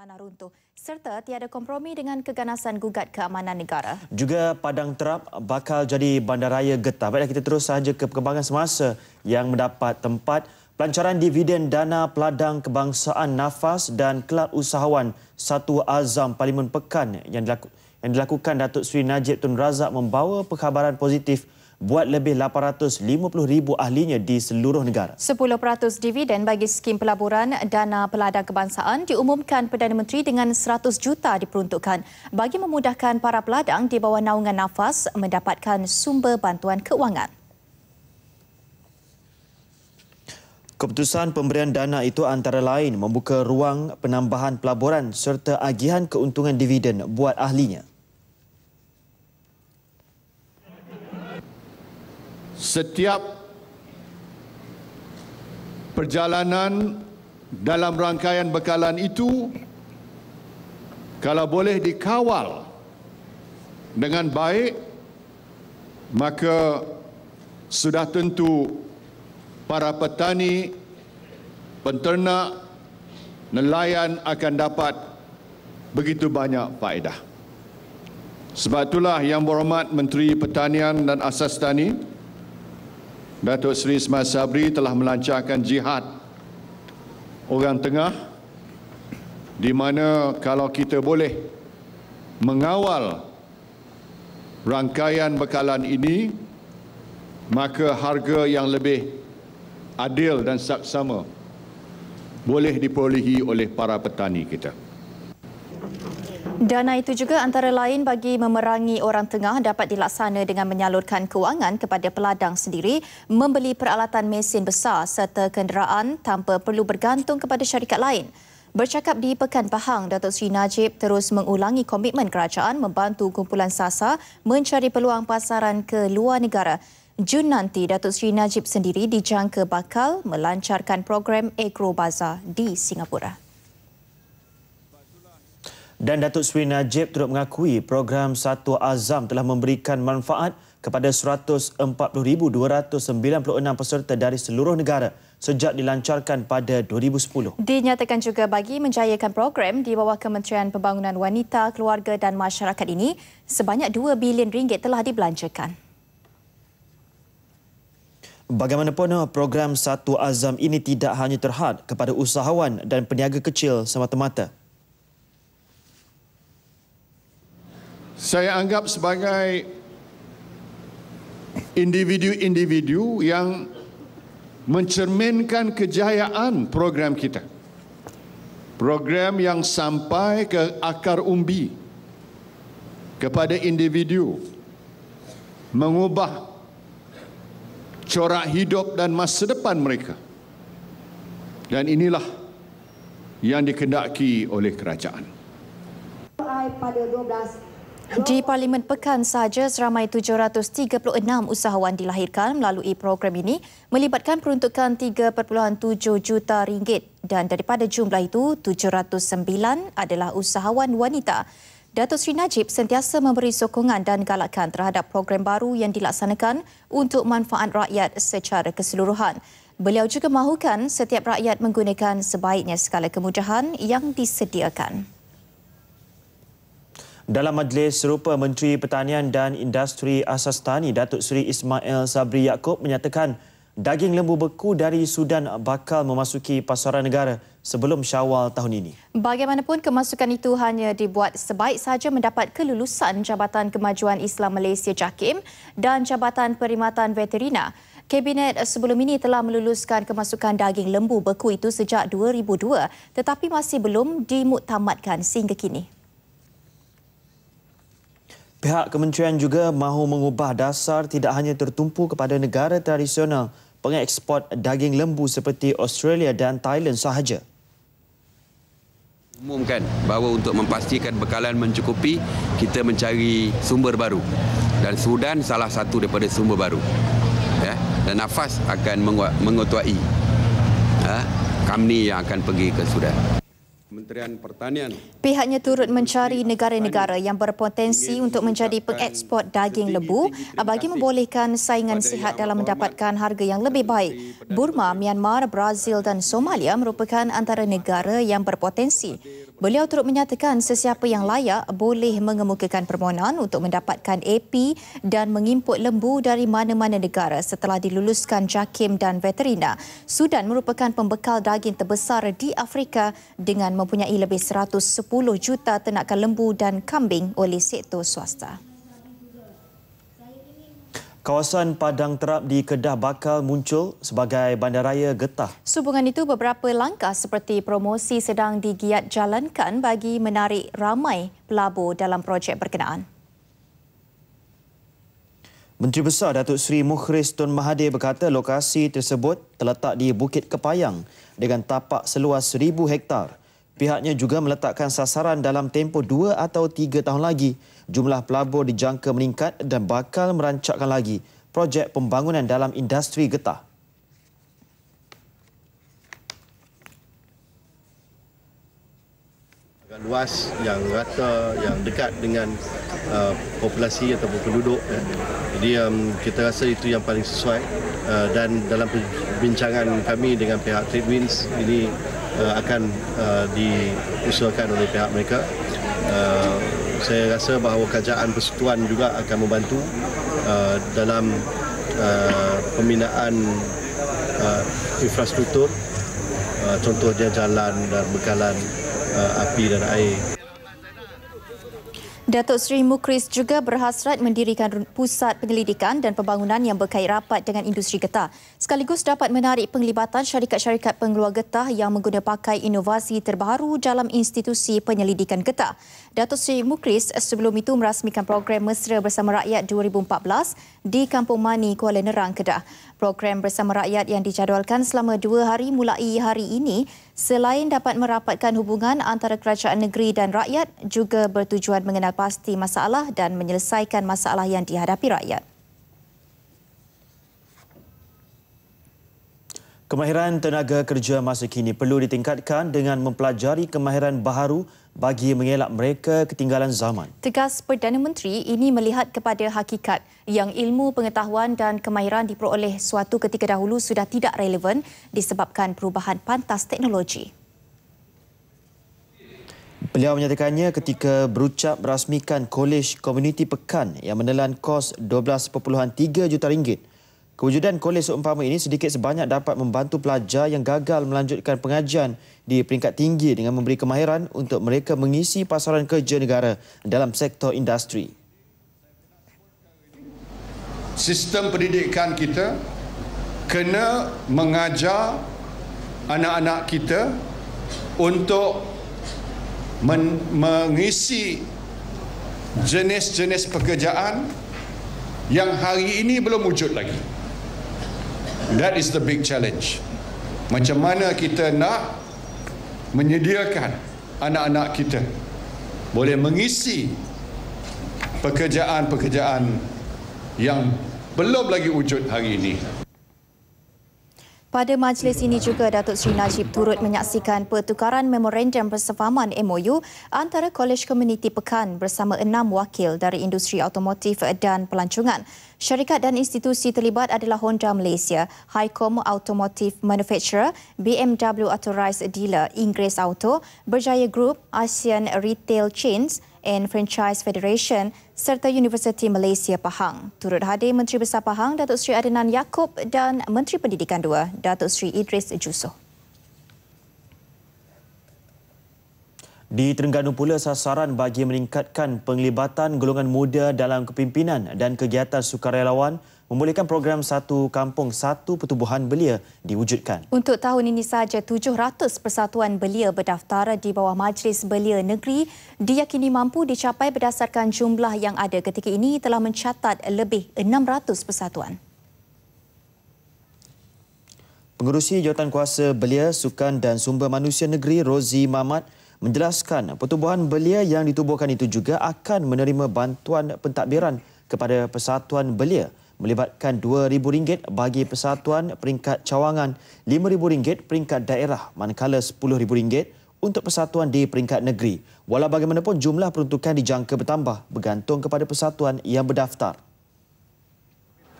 tanah runtuh serta tiada kompromi dengan keganasan gugat keamanan negara. Juga Padang Terap bakal jadi bandaraya getah. Baiklah, kita terus sahaja ke perkembangan semasa yang mendapat tempat. Pelancaran dividen dana peladang kebangsaan Nafas dan Kelab Usahawan Satu Azam Parlimen Pekan yang dilakukan Datuk Seri Najib Tun Razak membawa perkhabaran positif buat lebih 850,000 ahlinya di seluruh negara. 10% dividen bagi skim pelaburan dana peladang kebangsaan diumumkan Perdana Menteri dengan 100 juta diperuntukkan bagi memudahkan para peladang di bawah naungan Nafas mendapatkan sumber bantuan keuangan. Keputusan pemberian dana itu antara lain membuka ruang penambahan pelaburan serta agihan keuntungan dividen buat ahlinya. Setiap perjalanan dalam rangkaian bekalan itu kalau boleh dikawal dengan baik, maka sudah tentu para petani, penternak, nelayan akan dapat begitu banyak faedah. Sebab itulah Yang Berhormat Menteri Pertanian dan Asas Tani, Datuk Seri Ismail Sabri telah melancarkan jihad orang tengah, di mana kalau kita boleh mengawal rangkaian bekalan ini, maka harga yang lebih adil dan saksama boleh diperolehi oleh para petani kita. Dana itu juga antara lain bagi memerangi orang tengah dapat dilaksana dengan menyalurkan kewangan kepada peladang sendiri, membeli peralatan mesin besar serta kenderaan tanpa perlu bergantung kepada syarikat lain. Bercakap di Pekan Pahang, Datuk Seri Najib terus mengulangi komitmen kerajaan membantu kumpulan SASA mencari peluang pasaran ke luar negara. Jun nanti, Datuk Seri Najib sendiri dijangka bakal melancarkan program Agro Bazaar di Singapura. Dan Datuk Seri Najib turut mengakui program Satu Azam telah memberikan manfaat kepada 140,296 peserta dari seluruh negara sejak dilancarkan pada 2010. Dinyatakan juga bagi menjayakan program di bawah Kementerian Pembangunan Wanita, Keluarga dan Masyarakat ini, sebanyak RM2 bilion telah dibelanjakan. Bagaimanapun, program Satu Azam ini tidak hanya terhad kepada usahawan dan peniaga kecil semata-mata. Saya anggap sebagai individu-individu yang mencerminkan kejayaan program kita. Program yang sampai ke akar umbi kepada individu, mengubah corak hidup dan masa depan mereka. Dan inilah yang dikehendaki oleh kerajaan. Di Parlimen Pekan sahaja, seramai 736 usahawan dilahirkan melalui program ini melibatkan peruntukan RM3.7 juta dan daripada jumlah itu, 709 adalah usahawan wanita. Datuk Seri Najib sentiasa memberi sokongan dan galakan terhadap program baru yang dilaksanakan untuk manfaat rakyat secara keseluruhan. Beliau juga mahukan setiap rakyat menggunakan sebaiknya segala kemudahan yang disediakan. Dalam majlis serupa, Menteri Pertanian dan Industri Asas Tani Datuk Seri Ismail Sabri Yaakob menyatakan daging lembu beku dari Sudan bakal memasuki pasaran negara sebelum Syawal tahun ini. Bagaimanapun, kemasukan itu hanya dibuat sebaik sahaja mendapat kelulusan Jabatan Kemajuan Islam Malaysia JAKIM dan Jabatan Perkhidmatan Veterina. Kabinet sebelum ini telah meluluskan kemasukan daging lembu beku itu sejak 2002 tetapi masih belum dimuktamadkan sehingga kini. Pihak kementerian juga mahu mengubah dasar tidak hanya tertumpu kepada negara tradisional pengeksport daging lembu seperti Australia dan Thailand sahaja. Umumkan bahawa untuk memastikan bekalan mencukupi, kita mencari sumber baru. Dan Sudan salah satu daripada sumber baru. Ya? Dan Nafas akan mengetuai company yang akan pergi ke Sudan. Kementerian Pertanian. Pihaknya turut mencari negara-negara yang berpotensi untuk menjadi pengeksport daging lembu bagi membolehkan saingan sihat dalam mendapatkan harga yang lebih baik. Burma, Myanmar, Brazil dan Somalia merupakan antara negara yang berpotensi. Beliau turut menyatakan sesiapa yang layak boleh mengemukakan permohonan untuk mendapatkan AP dan mengimport lembu dari mana-mana negara setelah diluluskan JAKIM dan veterina. Sudan merupakan pembekal daging terbesar di Afrika dengan mempunyai lebih 110 juta ternakan lembu dan kambing oleh sektor swasta. Kawasan Padang Terap di Kedah bakal muncul sebagai bandaraya getah. Sehubungan itu, beberapa langkah seperti promosi sedang digiat jalankan bagi menarik ramai pelabur dalam projek berkenaan. Menteri Besar Datuk Seri Mukhris Tun Mahathir berkata lokasi tersebut terletak di Bukit Kepayang dengan tapak seluas 1,000 hektar. Pihaknya juga meletakkan sasaran dalam tempoh 2 atau 3 tahun lagi. Jumlah pelabur dijangka meningkat dan bakal merancakkan lagi projek pembangunan dalam industri getah. Luas, yang rata, yang dekat dengan populasi ataupun penduduk. Jadi kita rasa itu yang paling sesuai dan dalam perbincangan kami dengan pihak TradeWinds ini akan diusulkan oleh pihak mereka. Saya rasa bahawa kerajaan persekutuan juga akan membantu dalam pembinaan infrastruktur, contohnya jalan dan bekalan api dan air. Datuk Seri Mukhris juga berhasrat mendirikan pusat penyelidikan dan pembangunan yang berkait rapat dengan industri getah, sekaligus dapat menarik penglibatan syarikat-syarikat pengeluar getah yang mengguna pakai inovasi terbaru dalam institusi penyelidikan getah. Datuk Seri Mukhris sebelum itu merasmikan program Mesra Bersama Rakyat 2014 di Kampung Mani, Kuala Nerang, Kedah. Program Bersama Rakyat yang dijadualkan selama 2 hari mulai hari ini selain dapat merapatkan hubungan antara kerajaan negeri dan rakyat, juga bertujuan mengenal pasti masalah dan menyelesaikan masalah yang dihadapi rakyat. Kemahiran tenaga kerja masa kini perlu ditingkatkan dengan mempelajari kemahiran baharu bagi mengelak mereka ketinggalan zaman. Tegas Perdana Menteri ini melihat kepada hakikat yang ilmu pengetahuan dan kemahiran diperoleh suatu ketika dahulu sudah tidak relevan disebabkan perubahan pantas teknologi. Beliau menyatakannya ketika berucap merasmikan Kolej Komuniti Pekan yang menelan kos 12.3 juta ringgit. Kewujudan kolej seumpama ini sedikit sebanyak dapat membantu pelajar yang gagal melanjutkan pengajian di peringkat tinggi dengan memberi kemahiran untuk mereka mengisi pasaran kerja negara dalam sektor industri. Sistem pendidikan kita kena mengajar anak-anak kita untuk mengisi jenis-jenis pekerjaan yang hari ini belum wujud lagi. That is the big challenge. Macam mana kita nak menyediakan anak-anak kita boleh mengisi pekerjaan-pekerjaan yang belum lagi wujud hari ini. Pada majlis ini juga Datuk Seri Najib turut menyaksikan pertukaran memorandum persefahaman MOU antara Kolej Komuniti Pekan bersama 6 wakil dari industri automotif dan pelancongan. Syarikat dan institusi terlibat adalah Honda Malaysia, Highcom Automotive Manufacturer, BMW Authorised Dealer, Inggeris Auto, Berjaya Group, ASEAN Retail Chains and Franchise Federation serta Universiti Malaysia Pahang. Turut hadir Menteri Besar Pahang Datuk Seri Adnan Yaakob dan Menteri Pendidikan II Datuk Seri Idris Jusoh. Di Terengganu pula, sasaran bagi meningkatkan penglibatan golongan muda dalam kepimpinan dan kegiatan sukarelawan membolehkan program Satu Kampung Satu Pertubuhan Belia diwujudkan. Untuk tahun ini sahaja 700 persatuan belia berdaftar di bawah Majlis Belia Negeri diyakini mampu dicapai berdasarkan jumlah yang ada ketika ini telah mencatat lebih 600 persatuan. Pengerusi Jawatankuasa Belia, Sukan dan Sumber Manusia Negeri Rozi Mamat menjelaskan pertubuhan belia yang ditubuhkan itu juga akan menerima bantuan pentadbiran kepada persatuan belia melibatkan RM2,000 bagi persatuan peringkat cawangan, RM5,000 peringkat daerah manakala RM10,000 untuk persatuan di peringkat negeri. Walau bagaimanapun jumlah peruntukan dijangka bertambah bergantung kepada persatuan yang berdaftar.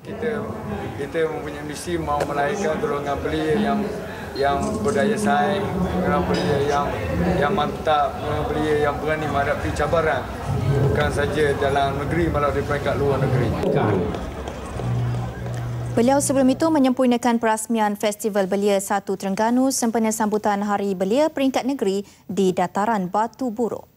Kita mempunyai misi mahu melahirkan golongan belia yang berdaya saing, pengarah belia yang mantap, pengarah belia yang berani menghadapi cabaran. Bukan saja dalam negeri malah di peringkat luar negeri. Beliau sebelum itu menyempurnakan perasmian Festival Belia 1 Terengganu sempena sambutan Hari Belia peringkat negeri di Dataran Batu Buruk.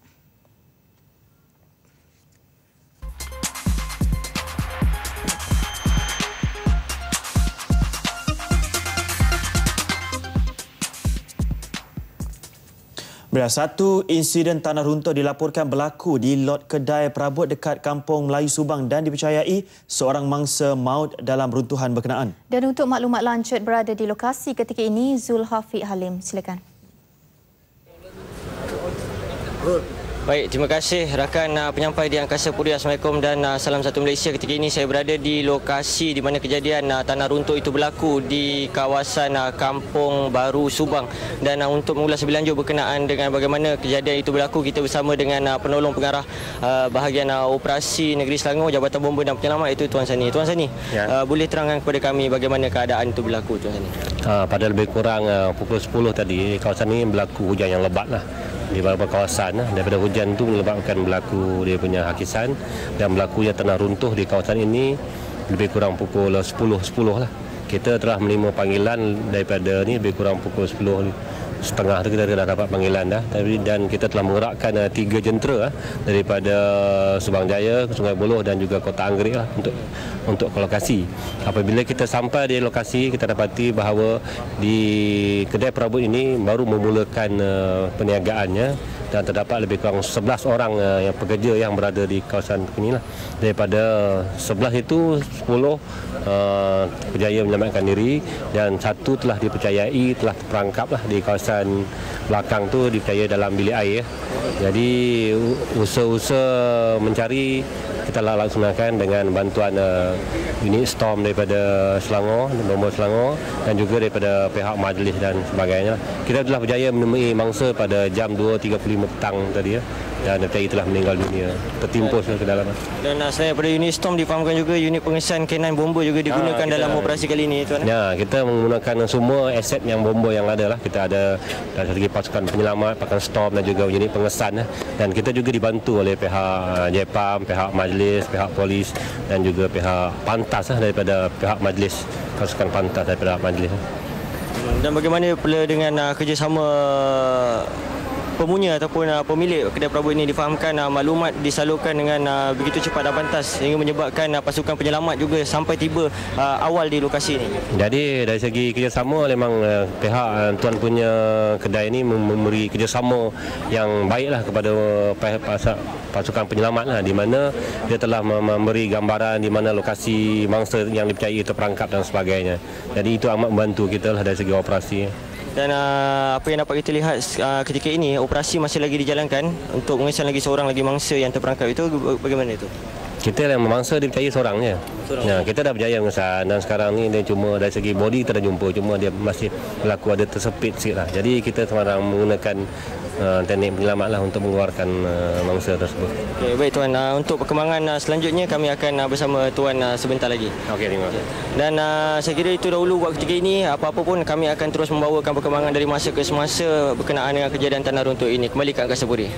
Satu insiden tanah runtuh dilaporkan berlaku di lot kedai perabot dekat Kampung Melayu Subang dan dipercayai seorang mangsa maut dalam runtuhan berkenaan. Dan untuk maklumat lanjut berada di lokasi ketika ini, Zulhafiq Halim. Silakan. Baik, terima kasih rakan penyampai di Angkasa Puri. Assalamualaikum dan salam satu Malaysia. Ketika ini saya berada di lokasi di mana kejadian tanah runtuh itu berlaku di kawasan Kampung Baru Subang. Dan untuk mengulas lebih lanjut berkenaan dengan bagaimana kejadian itu berlaku, kita bersama dengan penolong pengarah bahagian operasi Negeri Selangor Jabatan Bomba dan Penyelamat, iaitu Tuan Sani. Tuan Sani, boleh terangkan kepada kami bagaimana keadaan itu berlaku, Tuan Sani? Pada lebih kurang pukul 10 tadi, kawasan ini berlaku hujan yang lebat lah. Di beberapa kawasan daripada hujan itu menyebabkan berlaku dia punya hakisan dan berlakunya tanah runtuh di kawasan ini lebih kurang pukul 10 lah. Kita telah menerima panggilan daripada ni lebih kurang pukul 10.30 tu kita dah dapat panggilan dah, dan kita telah mengerakkan 3 jentera daripada Subang Jaya, Sungai Buloh dan juga Kota Anggerik lah untuk ke lokasi. Apabila kita sampai di lokasi, kita dapati bahawa di kedai perabot ini baru memulakan perniagaannya dan terdapat lebih kurang 11 orang yang pekerja yang berada di kawasan inilah. Daripada 11 itu 10 berjaya menyelamatkan diri dan satu telah dipercayai telah terperangkaplah di kawasan belakang tu, dipercayai dalam bilik air. Jadi usaha-usaha mencari kita laksanakan dengan bantuan unit storm daripada Selangor, Bomba Selangor dan juga daripada pihak majlis dan sebagainya. Kita telah berjaya menemui mangsa pada jam 2.35 petang tadi dan dia telah meninggal dunia, tertimpus ke dalam. Dan selain daripada unit storm, difahamkan juga unit pengesan K9 bomba juga digunakan dalam operasi kali ini, Tuan. Ya, kita menggunakan semua aset yang bomba yang ada lah. Kita ada dari segi pasukan penyelamat, pasukan storm dan juga unit pengesan dan kita juga dibantu oleh pihak JPAM, pihak majlis, pihak polis dan juga pihak pantas daripada pihak majlis, pasukan pantas daripada majlis. Dan bagaimana pula dengan kerjasama pemunya ataupun pemilik kedai perabot ini? Difahamkan maklumat disalurkan dengan begitu cepat dan pantas sehingga menyebabkan pasukan penyelamat juga sampai tiba awal di lokasi ini. Jadi dari segi kerjasama memang pihak tuan punya kedai ini memberi kerjasama yang baiklah kepada pasukan penyelamat lah, di mana dia telah memberi gambaran di mana lokasi mangsa yang dipercayai terperangkap dan sebagainya. Jadi itu amat membantu kita lah dari segi operasi. Dan apa yang dapat kita lihat ketika ini, operasi masih lagi dijalankan untuk mengesan lagi seorang lagi mangsa yang terperangkap. Itu bagaimana itu? Kita yang mangsa dipercayai seorang je. Ya, kita dah berjaya mengesan dan sekarang ni dia cuma dari segi body kita dah jumpa, cuma dia masih berlaku ada tersepit sikit lah. Jadi kita sekarang menggunakan teknik penyelamat lah untuk mengeluarkan mangsa tersebut. Okay, baik Tuan, untuk perkembangan selanjutnya kami akan bersama Tuan sebentar lagi. Okey, terima kasih. Dan saya kira itu dahulu buat ketika ini. Apa-apa pun kami akan terus membawakan perkembangan dari masa ke semasa berkenaan dengan kejadian tanah runtuh ini. Kembali ke Angkasa Puri.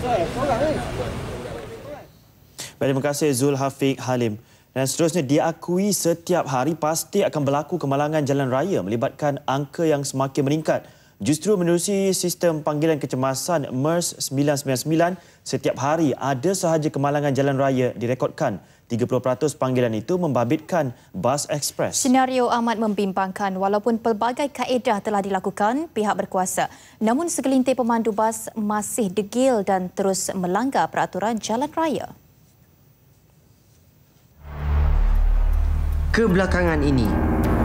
Terima kasih Zulhafiq Halim. Dan seterusnya, diakui setiap hari pasti akan berlaku kemalangan jalan raya melibatkan angka yang semakin meningkat. Justru menerusi sistem panggilan kecemasan MERS 999, setiap hari ada sahaja kemalangan jalan raya direkodkan. 30% panggilan itu membabitkan bas ekspres. Senario amat membimbangkan walaupun pelbagai kaedah telah dilakukan pihak berkuasa. Namun segelintir pemandu bas masih degil dan terus melanggar peraturan jalan raya. Kebelakangan ini,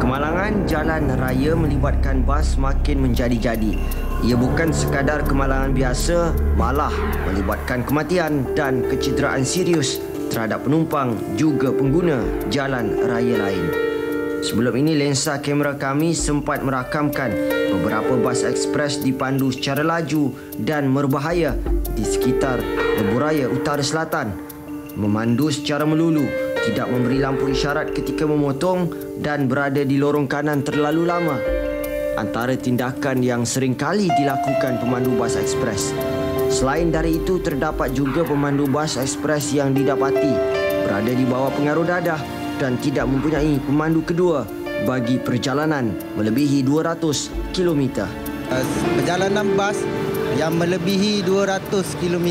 kemalangan jalan raya melibatkan bas makin menjadi-jadi. Ia bukan sekadar kemalangan biasa, malah melibatkan kematian dan kecederaan serius terhadap penumpang juga pengguna jalan raya lain. Sebelum ini, lensa kamera kami sempat merakamkan beberapa bas ekspres dipandu secara laju dan berbahaya di sekitar Lebuhraya Utara Selatan. Memandu secara melulu, tidak memberi lampu isyarat ketika memotong dan berada di lorong kanan terlalu lama. antara tindakan yang sering kali dilakukan pemandu bas ekspres. Selain dari itu, terdapat juga pemandu bas ekspres yang didapati berada di bawah pengaruh dadah dan tidak mempunyai pemandu kedua bagi perjalanan melebihi 200 km. Perjalanan bas yang melebihi 200 km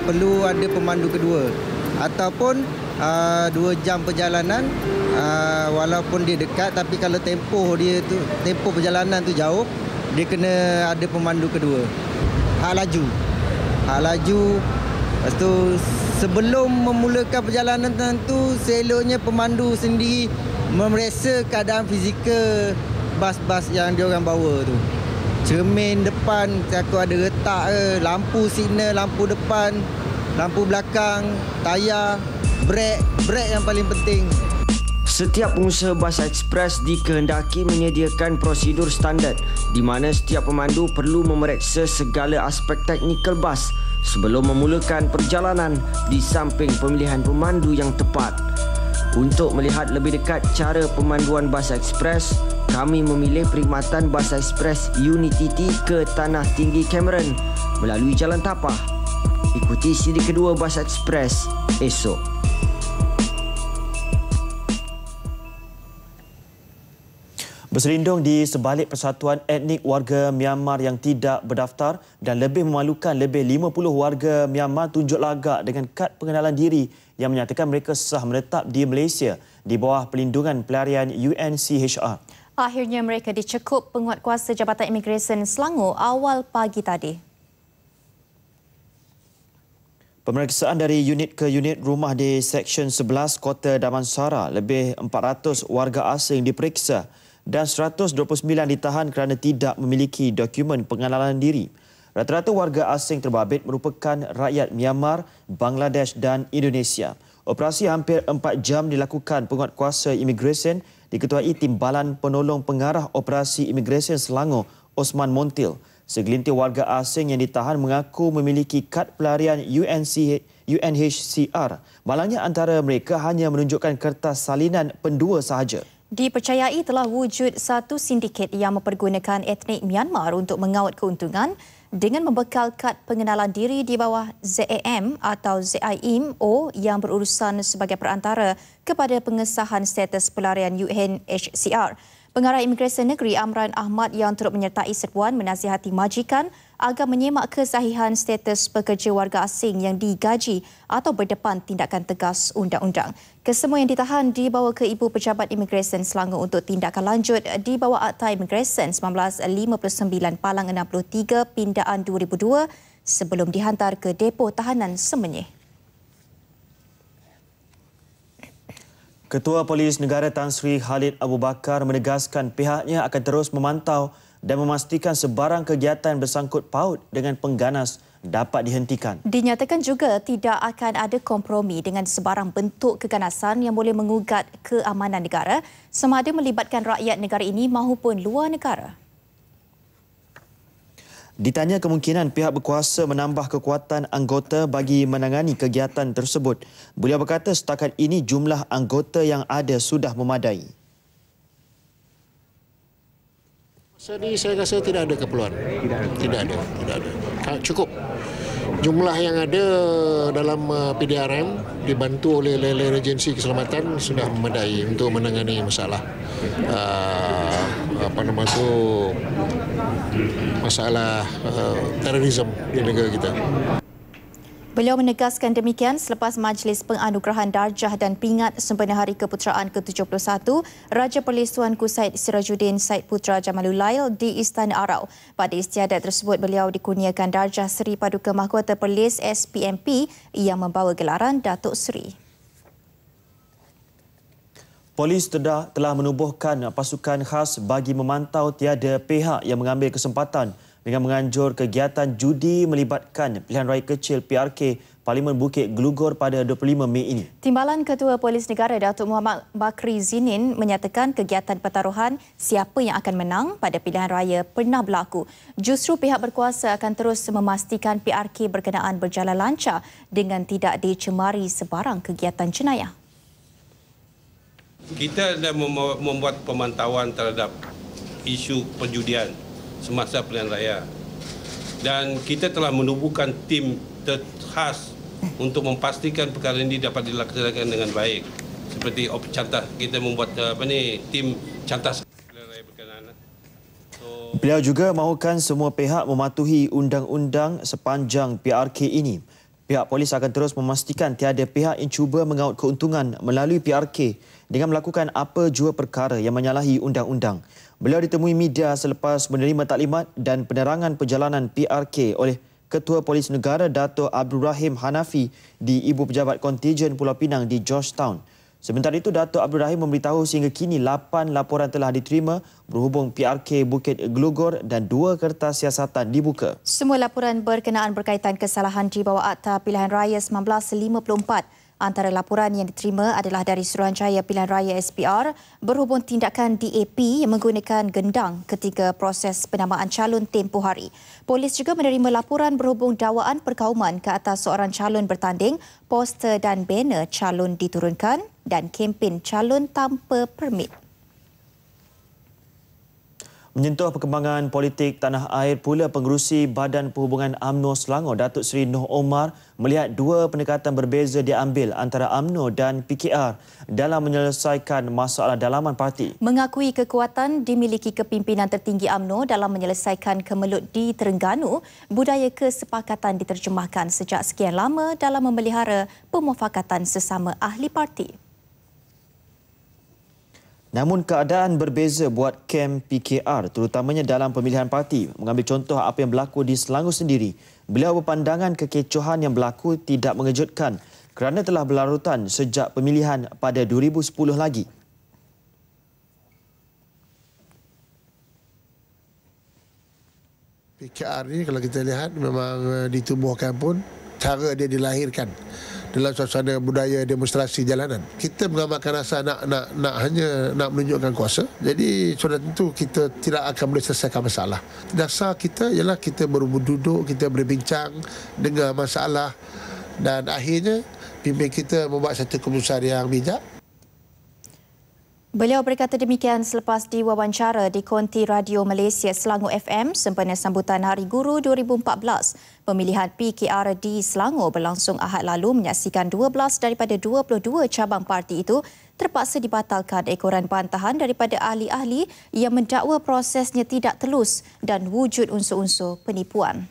perlu ada pemandu kedua, ataupun 2 jam perjalanan walaupun dia dekat, tapi kalau tempoh perjalanan tu jauh, dia kena ada pemandu kedua. Hak laju. Lepas tu sebelum memulakan perjalanan tentu, seeloknya pemandu sendiri memeriksa keadaan fizikal bas-bas yang diorang bawa tu. Cermin depan takut ada retak ke, lampu signal, lampu depan, lampu belakang, tayar, brek yang paling penting. Setiap pengusaha bas ekspres dikehendaki menyediakan prosedur standard di mana setiap pemandu perlu memeriksa segala aspek teknikal bas sebelum memulakan perjalanan di samping pemilihan pemandu yang tepat. Untuk melihat lebih dekat cara pemanduan bas ekspres, kami memilih perkhidmatan bas ekspres Unity ke Tanah Tinggi Cameron melalui Jalan Tapah. Ikuti siri kedua bas ekspres esok. Berselindung di sebalik persatuan etnik warga Myanmar yang tidak berdaftar dan lebih memalukan, lebih 50 warga Myanmar tunjuk lagak dengan kad pengenalan diri yang menyatakan mereka sah menetap di Malaysia di bawah pelindungan pelarian UNCHR. Akhirnya mereka dicekup penguatkuasa Jabatan Imigresen Selangor awal pagi tadi. Pemeriksaan dari unit ke unit rumah di Seksyen 11 Kota Damansara, lebih 400 warga asing diperiksa dan 129 ditahan kerana tidak memiliki dokumen pengenalan diri. Rata-rata warga asing terbabit merupakan rakyat Myanmar, Bangladesh dan Indonesia. Operasi hampir 4 jam dilakukan penguatkuasa imigresen diketuai Timbalan Penolong Pengarah Operasi Imigresen Selangor, Osman Montil. Segelintir warga asing yang ditahan mengaku memiliki kad pelarian UNHCR. Malangnya antara mereka hanya menunjukkan kertas salinan pendua sahaja. Dipercayai telah wujud satu sindiket yang mempergunakan etnik Myanmar untuk mengawat keuntungan dengan membekal kad pengenalan diri di bawah ZAM atau ZIMO yang berurusan sebagai perantara kepada pengesahan status pelarian UNHCR. Pengarah Imigresen Negeri Amran Ahmad yang turut menyertai serbuan menasihati majikan agar menyemak kesahihan status pekerja warga asing yang digaji atau berdepan tindakan tegas undang-undang. Kesemua yang ditahan dibawa ke Ibu Pejabat Imigresen Selangor untuk tindakan lanjut di bawah Akta Imigresen 1959 Palang 63 Pindaan 2002 sebelum dihantar ke depo tahanan Semenyih. Ketua Polis Negara Tan Sri Khalid Abu Bakar menegaskan pihaknya akan terus memantau dan memastikan sebarang kegiatan bersangkut paut dengan pengganas dapat dihentikan. Dinyatakan juga tidak akan ada kompromi dengan sebarang bentuk keganasan yang boleh mengugat keamanan negara sama ada melibatkan rakyat negara ini maupun luar negara. Ditanya kemungkinan pihak berkuasa menambah kekuatan anggota bagi menangani kegiatan tersebut, beliau berkata setakat ini jumlah anggota yang ada sudah memadai. Masa ini saya rasa tidak ada keperluan. Tidak ada. Cukup. Jumlah yang ada dalam PDRM dibantu oleh agensi keselamatan sudah memadai untuk menangani masalah masalah terorisme di negara kita. Beliau menegaskan demikian selepas Majlis Penganugerahan Darjah dan Pingat sempena Hari Keputeraan ke-71 Raja Perlis Tuanku Said Sirajuddin Said Putra Jamalulail di Istana Arau. Pada istiadat tersebut, beliau dikurniakan Darjah Seri Paduka Mahkota Perlis SPMP yang membawa gelaran Datuk Seri. Polis telah menubuhkan pasukan khas bagi memantau tiada pihak yang mengambil kesempatan dengan menganjur kegiatan judi melibatkan pilihan raya kecil PRK Parlimen Bukit Gelugor pada 25 Mei ini. Timbalan Ketua Polis Negara Datuk Muhammad Bakri Zinin menyatakan kegiatan pertaruhan siapa yang akan menang pada pilihan raya pernah berlaku. Justru pihak berkuasa akan terus memastikan PRK berkenaan berjalan lancar dengan tidak dicemari sebarang kegiatan jenayah. Kita dah membuat pemantauan terhadap isu perjudian semasa pilihan raya. Dan kita telah menubuhkan tim khas untuk memastikan perkara ini dapat dilaksanakan dengan baik. Seperti cantas, kita membuat tim cantas pilihan raya berkenaan. Beliau juga mahukan semua pihak mematuhi undang-undang sepanjang PRK ini. Pihak polis akan terus memastikan tiada pihak yang cuba mengaut keuntungan melalui PRK dengan melakukan apa jua perkara yang menyalahi undang-undang. Beliau ditemui media selepas menerima taklimat dan penerangan perjalanan PRK oleh Ketua Polis Negara Dato' Abdul Rahim Hanafi di Ibu Pejabat Kontijen Pulau Pinang di Georgetown. Sementara itu, Dato' Abdul Rahim memberitahu sehingga kini 8 laporan telah diterima berhubung PRK Bukit Glogor dan 2 kertas siasatan dibuka. Semua laporan berkenaan berkaitan kesalahan di bawah Akta Pilihan Raya 1954. Antara laporan yang diterima adalah dari Suruhanjaya Pilihan Raya SPR berhubung tindakan DAP yang menggunakan gendang ketika proses penamaan calon tempoh hari. Polis juga menerima laporan berhubung dakwaan perkauman ke atas seorang calon bertanding, poster dan banner calon diturunkan dan kempen calon tanpa permit. Menyentuh perkembangan politik tanah air pula, Pengerusi Badan Perhubungan UMNO Selangor, Datuk Seri Noh Omar, melihat 2 pendekatan berbeza diambil antara UMNO dan PKR dalam menyelesaikan masalah dalaman parti. Mengakui kekuatan dimiliki kepimpinan tertinggi UMNO dalam menyelesaikan kemelut di Terengganu, budaya kesepakatan diterjemahkan sejak sekian lama dalam memelihara pemufakatan sesama ahli parti. Namun keadaan berbeza buat kem PKR, terutamanya dalam pemilihan parti. Mengambil contoh apa yang berlaku di Selangor sendiri, beliau berpandangan kekecohan yang berlaku tidak mengejutkan kerana telah berlarutan sejak pemilihan pada 2010 lagi. PKR ni kalau kita lihat memang ditubuhkan pun cara dia dilahirkan dalam suasana budaya demonstrasi jalanan. Kita mengamalkan rasa hanya nak menunjukkan kuasa. Jadi sudah tentu kita tidak akan boleh selesaikan masalah. Dasar kita ialah kita berduduk, kita berbincang, dengar masalah dan akhirnya pimpin kita membuat satu keputusan yang bijak. Beliau berkata demikian selepas diwawancara di Konti Radio Malaysia Selangor FM sempena sambutan Hari Guru 2014. Pemilihan PKR di Selangor berlangsung Ahad lalu menyaksikan 12 daripada 22 cabang parti itu terpaksa dibatalkan ekoran bantahan daripada ahli-ahli yang mendakwa prosesnya tidak telus dan wujud unsur-unsur penipuan.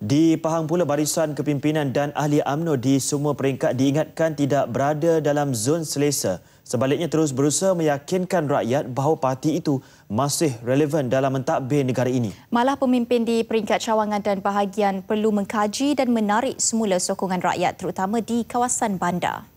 Di Pahang pula, barisan kepimpinan dan ahli UMNO di semua peringkat diingatkan tidak berada dalam zon selesa. Sebaliknya terus berusaha meyakinkan rakyat bahawa parti itu masih relevan dalam mentadbir negara ini. Malah pemimpin di peringkat cawangan dan bahagian perlu mengkaji dan menarik semula sokongan rakyat terutama di kawasan bandar.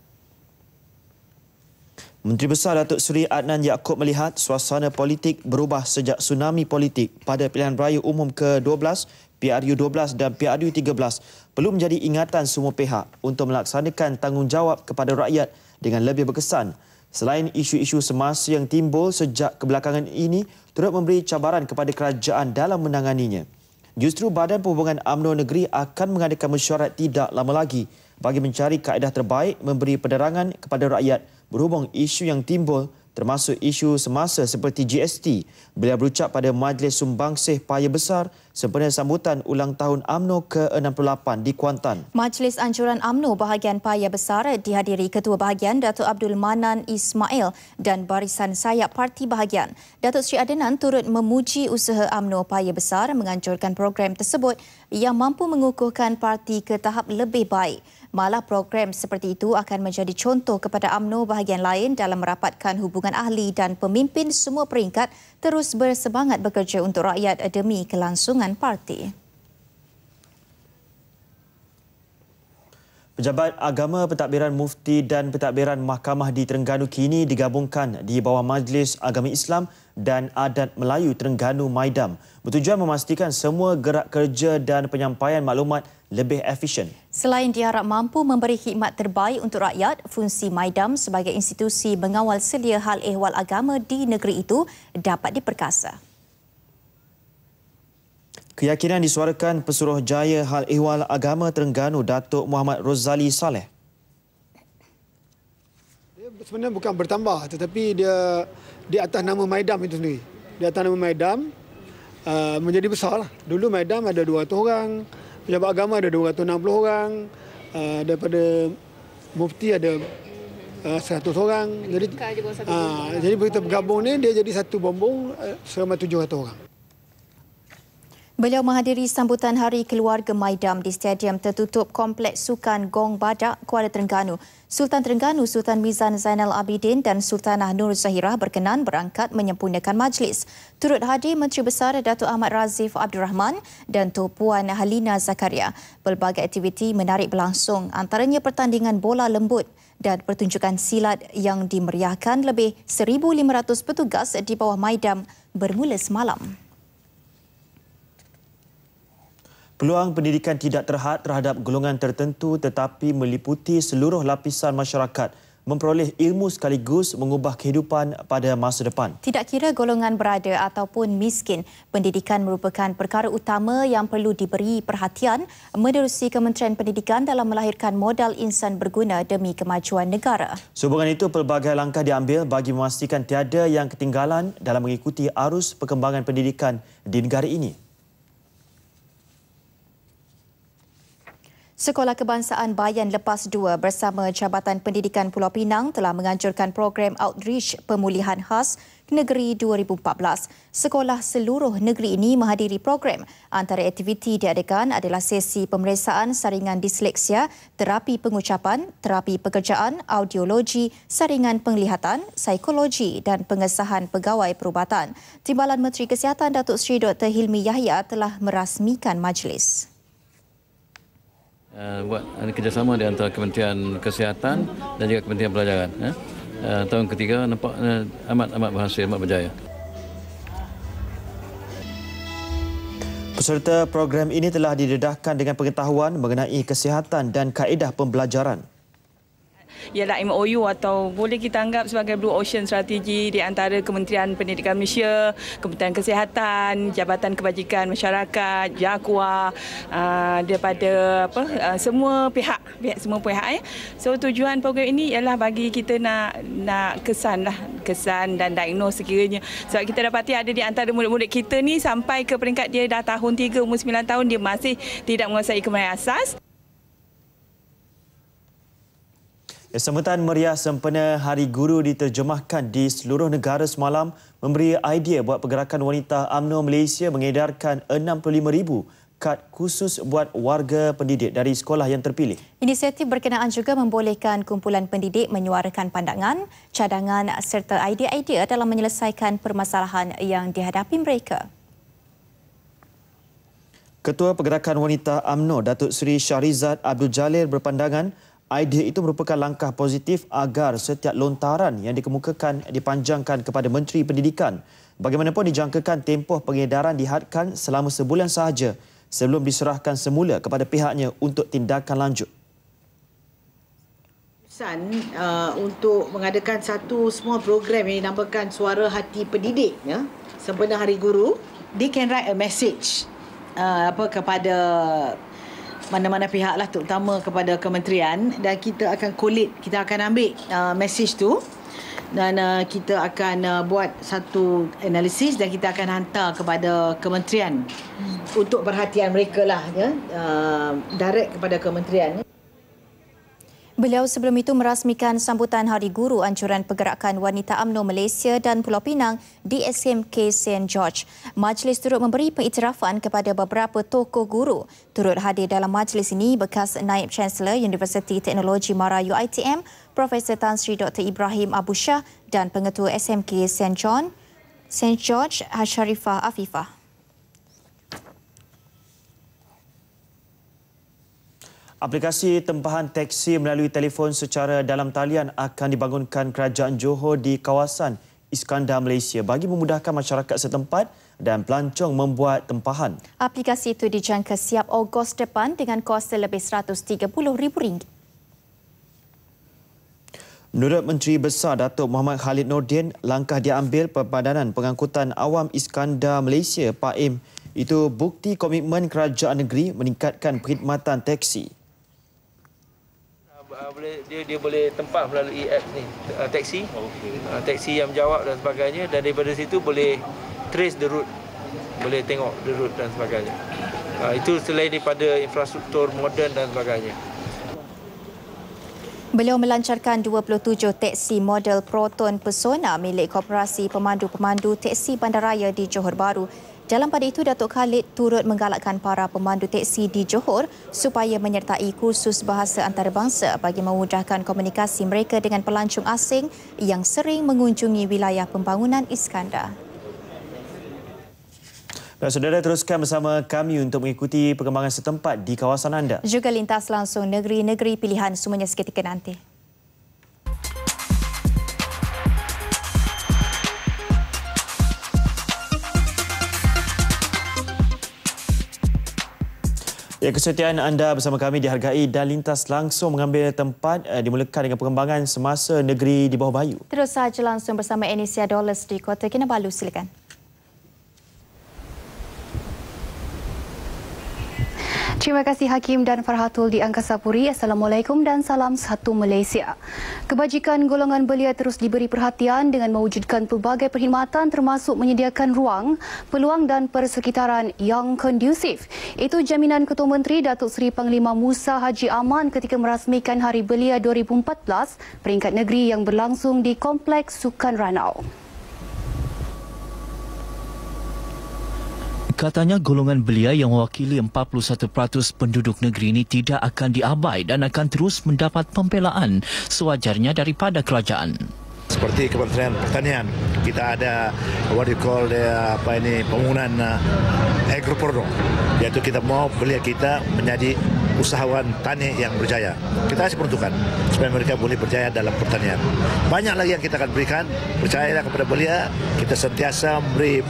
Menteri Besar Datuk Seri Adnan Yaakob melihat suasana politik berubah sejak tsunami politik pada pilihan raya umum ke-12, PRU12 dan PRU13 perlu menjadi ingatan semua pihak untuk melaksanakan tanggungjawab kepada rakyat dengan lebih berkesan. Selain isu-isu semasa yang timbul sejak kebelakangan ini turut memberi cabaran kepada kerajaan dalam menanganinya. Justru Badan Perhubungan UMNO Negeri akan mengadakan mesyuarat tidak lama lagi bagi mencari kaedah terbaik memberi penerangan kepada rakyat berhubung isu yang timbul termasuk isu semasa seperti GST. Beliau berucap pada Majlis Sumbangsih Paya Besar sempena sambutan ulang tahun UMNO ke-68 di Kuantan. Majlis Anjuran UMNO bahagian Paya Besar dihadiri Ketua Bahagian Datuk Abdul Manan Ismail dan barisan sayap parti bahagian. Datuk Seri Adnan turut memuji usaha UMNO Paya Besar menganjurkan program tersebut yang mampu mengukuhkan parti ke tahap lebih baik. Malah program seperti itu akan menjadi contoh kepada UMNO bahagian lain dalam merapatkan hubungan ahli dan pemimpin semua peringkat terus bersemangat bekerja untuk rakyat demi kelangsungan parti. Pejabat Agama, Pentadbiran Mufti dan Pentadbiran Mahkamah di Terengganu kini digabungkan di bawah Majlis Agama Islam dan Adat Melayu Terengganu Maidam bertujuan memastikan semua gerak kerja dan penyampaian maklumat lebih efisien. Selain diharap mampu memberi khidmat terbaik untuk rakyat, fungsi Maidam sebagai institusi mengawal selia hal ehwal agama di negeri itu dapat diperkasa. Keyakinan disuarakan Pesuruhjaya Hal Ehwal Agama Terengganu, Datuk Muhammad Rozali Saleh. Dia sebenarnya bukan bertambah tetapi dia di atas nama Maidam itu sendiri. Di atas nama Maidam menjadi besar lah. Dulu Maidam ada 200 orang, pejabat agama ada 260 orang, daripada mufti ada 100 orang. Jadi begitu bergabung ni dia jadi satu bumbung selama 700 orang. Beliau menghadiri sambutan Hari Keluarga Maidam di Stadium Tertutup Kompleks Sukan Gong Badak, Kuala Terengganu. Sultan Terengganu Sultan Mizan Zainal Abidin dan Sultanah Nur Zahirah berkenan berangkat menyempurnakan majlis. Turut hadir Menteri Besar Datuk Ahmad Razif Abdul Rahman dan Tok Puan Halina Zakaria. Pelbagai aktiviti menarik berlangsung, antaranya pertandingan bola lembut dan pertunjukan silat yang dimeriahkan lebih 1,500 petugas di bawah Maidam bermula semalam. Peluang pendidikan tidak terhad terhadap golongan tertentu tetapi meliputi seluruh lapisan masyarakat memperoleh ilmu sekaligus mengubah kehidupan pada masa depan. Tidak kira golongan berada ataupun miskin, pendidikan merupakan perkara utama yang perlu diberi perhatian menerusi Kementerian Pendidikan dalam melahirkan modal insan berguna demi kemajuan negara. Sehubungan itu, pelbagai langkah diambil bagi memastikan tiada yang ketinggalan dalam mengikuti arus perkembangan pendidikan di negara ini. Sekolah Kebangsaan Bayan Lepas 2 bersama Jabatan Pendidikan Pulau Pinang telah menganjurkan program Outreach Pemulihan Khas Negeri 2014. Sekolah seluruh negeri ini menghadiri program. Antara aktiviti diadakan adalah sesi pemeriksaan saringan disleksia, terapi pengucapan, terapi pekerjaan, audiologi, saringan penglihatan, psikologi dan pengesahan pegawai perubatan. Timbalan Menteri Kesihatan Datuk Seri Dr. Hilmi Yahya telah merasmikan majlis. Buat kerjasama di antara Kementerian Kesihatan dan juga Kementerian Pelajaran. Tahun ketiga nampak amat berhasil, amat berjaya. Peserta program ini telah didedahkan dengan pengetahuan mengenai kesihatan dan kaedah pembelajaran. Ialah MOU atau boleh kita anggap sebagai Blue Ocean Strategi di antara Kementerian Pendidikan Malaysia, Kementerian Kesihatan, Jabatan Kebajikan Masyarakat, JAKWA, daripada semua pihak. So tujuan program ini ialah bagi kita nak kesan dan diagnose sekiranya. Sebab kita dapati ada di antara murid-murid kita ni sampai ke peringkat dia dah tahun 3, umur 9 tahun dia masih tidak menguasai kemahiran asas. Sambutan meriah sempena Hari Guru diterjemahkan di seluruh negara semalam memberi idea buat pergerakan wanita UMNO Malaysia mengedarkan 65,000 kad khusus buat warga pendidik dari sekolah yang terpilih. Inisiatif berkenaan juga membolehkan kumpulan pendidik menyuarakan pandangan, cadangan serta idea-idea dalam menyelesaikan permasalahan yang dihadapi mereka. Ketua Pergerakan Wanita UMNO Datuk Seri Syahrizad Abdul Jalil berpandangan idea itu merupakan langkah positif agar setiap lontaran yang dikemukakan dipanjangkan kepada Menteri Pendidikan. Bagaimanapun dijangkakan tempoh pengedaran dihadkan selama sebulan sahaja sebelum diserahkan semula kepada pihaknya untuk tindakan lanjut. Untuk mengadakan satu small program yang dinamakan Suara Hati Pendidik sempena Hari Guru, they can write a message kepada mana-mana pihak lah, terutama kepada kementerian, dan kita akan collate, kita akan ambil message tu dan kita akan buat satu analisis dan kita akan hantar kepada kementerian untuk perhatian mereka lah, direct kepada kementerian. Beliau sebelum itu merasmikan sambutan Hari Guru Anjuran Pergerakan Wanita UMNO Malaysia dan Pulau Pinang di SMK St. George. Majlis turut memberi pengiktirafan kepada beberapa tokoh guru. Turut hadir dalam majlis ini bekas Naib Chancellor Universiti Teknologi Mara UiTM, Profesor Tan Sri Dr. Ibrahim Abu Shah dan Pengetua SMK St. George Hasharifah Afifah. Aplikasi tempahan teksi melalui telefon secara dalam talian akan dibangunkan Kerajaan Johor di kawasan Iskandar, Malaysia bagi memudahkan masyarakat setempat dan pelancong membuat tempahan. Aplikasi itu dijangka siap Ogos depan dengan kos lebih RM130,000. Menurut Menteri Besar Datuk Muhammad Khalid Nordin, langkah diambil Perpadanan Pengangkutan Awam Iskandar Malaysia PAIM itu bukti komitmen kerajaan negeri meningkatkan perkhidmatan teksi. Dia boleh tempat melalui app ni, taksi. Taksi yang menjawab dan sebagainya, dan daripada situ boleh trace the route. Boleh tengok the route dan sebagainya. Itu selain daripada infrastruktur moden dan sebagainya. Beliau melancarkan 27 teksi model Proton Persona milik Koperasi Pemandu-Pemandu Teksi Bandaraya di Johor Bahru. Dalam pada itu, Datuk Khalid turut menggalakkan para pemandu teksi di Johor supaya menyertai kursus bahasa antarabangsa bagi memudahkan komunikasi mereka dengan pelancong asing yang sering mengunjungi wilayah pembangunan Iskandar. Dan saudara, teruskan bersama kami untuk mengikuti perkembangan setempat di kawasan anda. Juga lintas langsung negeri-negeri pilihan semuanya seketika nanti. Ya, kesetiaan anda bersama kami dihargai dan lintas langsung mengambil tempat dimulakan dengan perkembangan semasa negeri di bawah bayu. Terus saja langsung bersama Anicia Dollars di Kota Kinabalu, silakan. Terima kasih Hakim dan Farhatul di Angkasa Puri. Assalamualaikum dan salam satu Malaysia. Kebajikan golongan belia terus diberi perhatian dengan mewujudkan pelbagai perkhidmatan termasuk menyediakan ruang, peluang dan persekitaran yang kondusif. Itu jaminan Ketua Menteri Datuk Seri Panglima Musa Haji Aman ketika merasmikan Hari Belia 2014 peringkat negeri yang berlangsung di Kompleks Sukan Ranau. Katanya golongan belia yang mewakili 41% penduduk negeri ini tidak akan diabai dan akan terus mendapat pembelaan sewajarnya daripada kerajaan. Seperti Kementerian Pertanian, kita ada pembangunan agroproduk, iaitu kita mau belia kita menjadi usahawan tani yang berjaya. Kita kasih peruntukan supaya mereka boleh berjaya dalam pertanian. Banyak lagi yang kita akan berikan, percayalah kepada belia, kita sentiasa memberi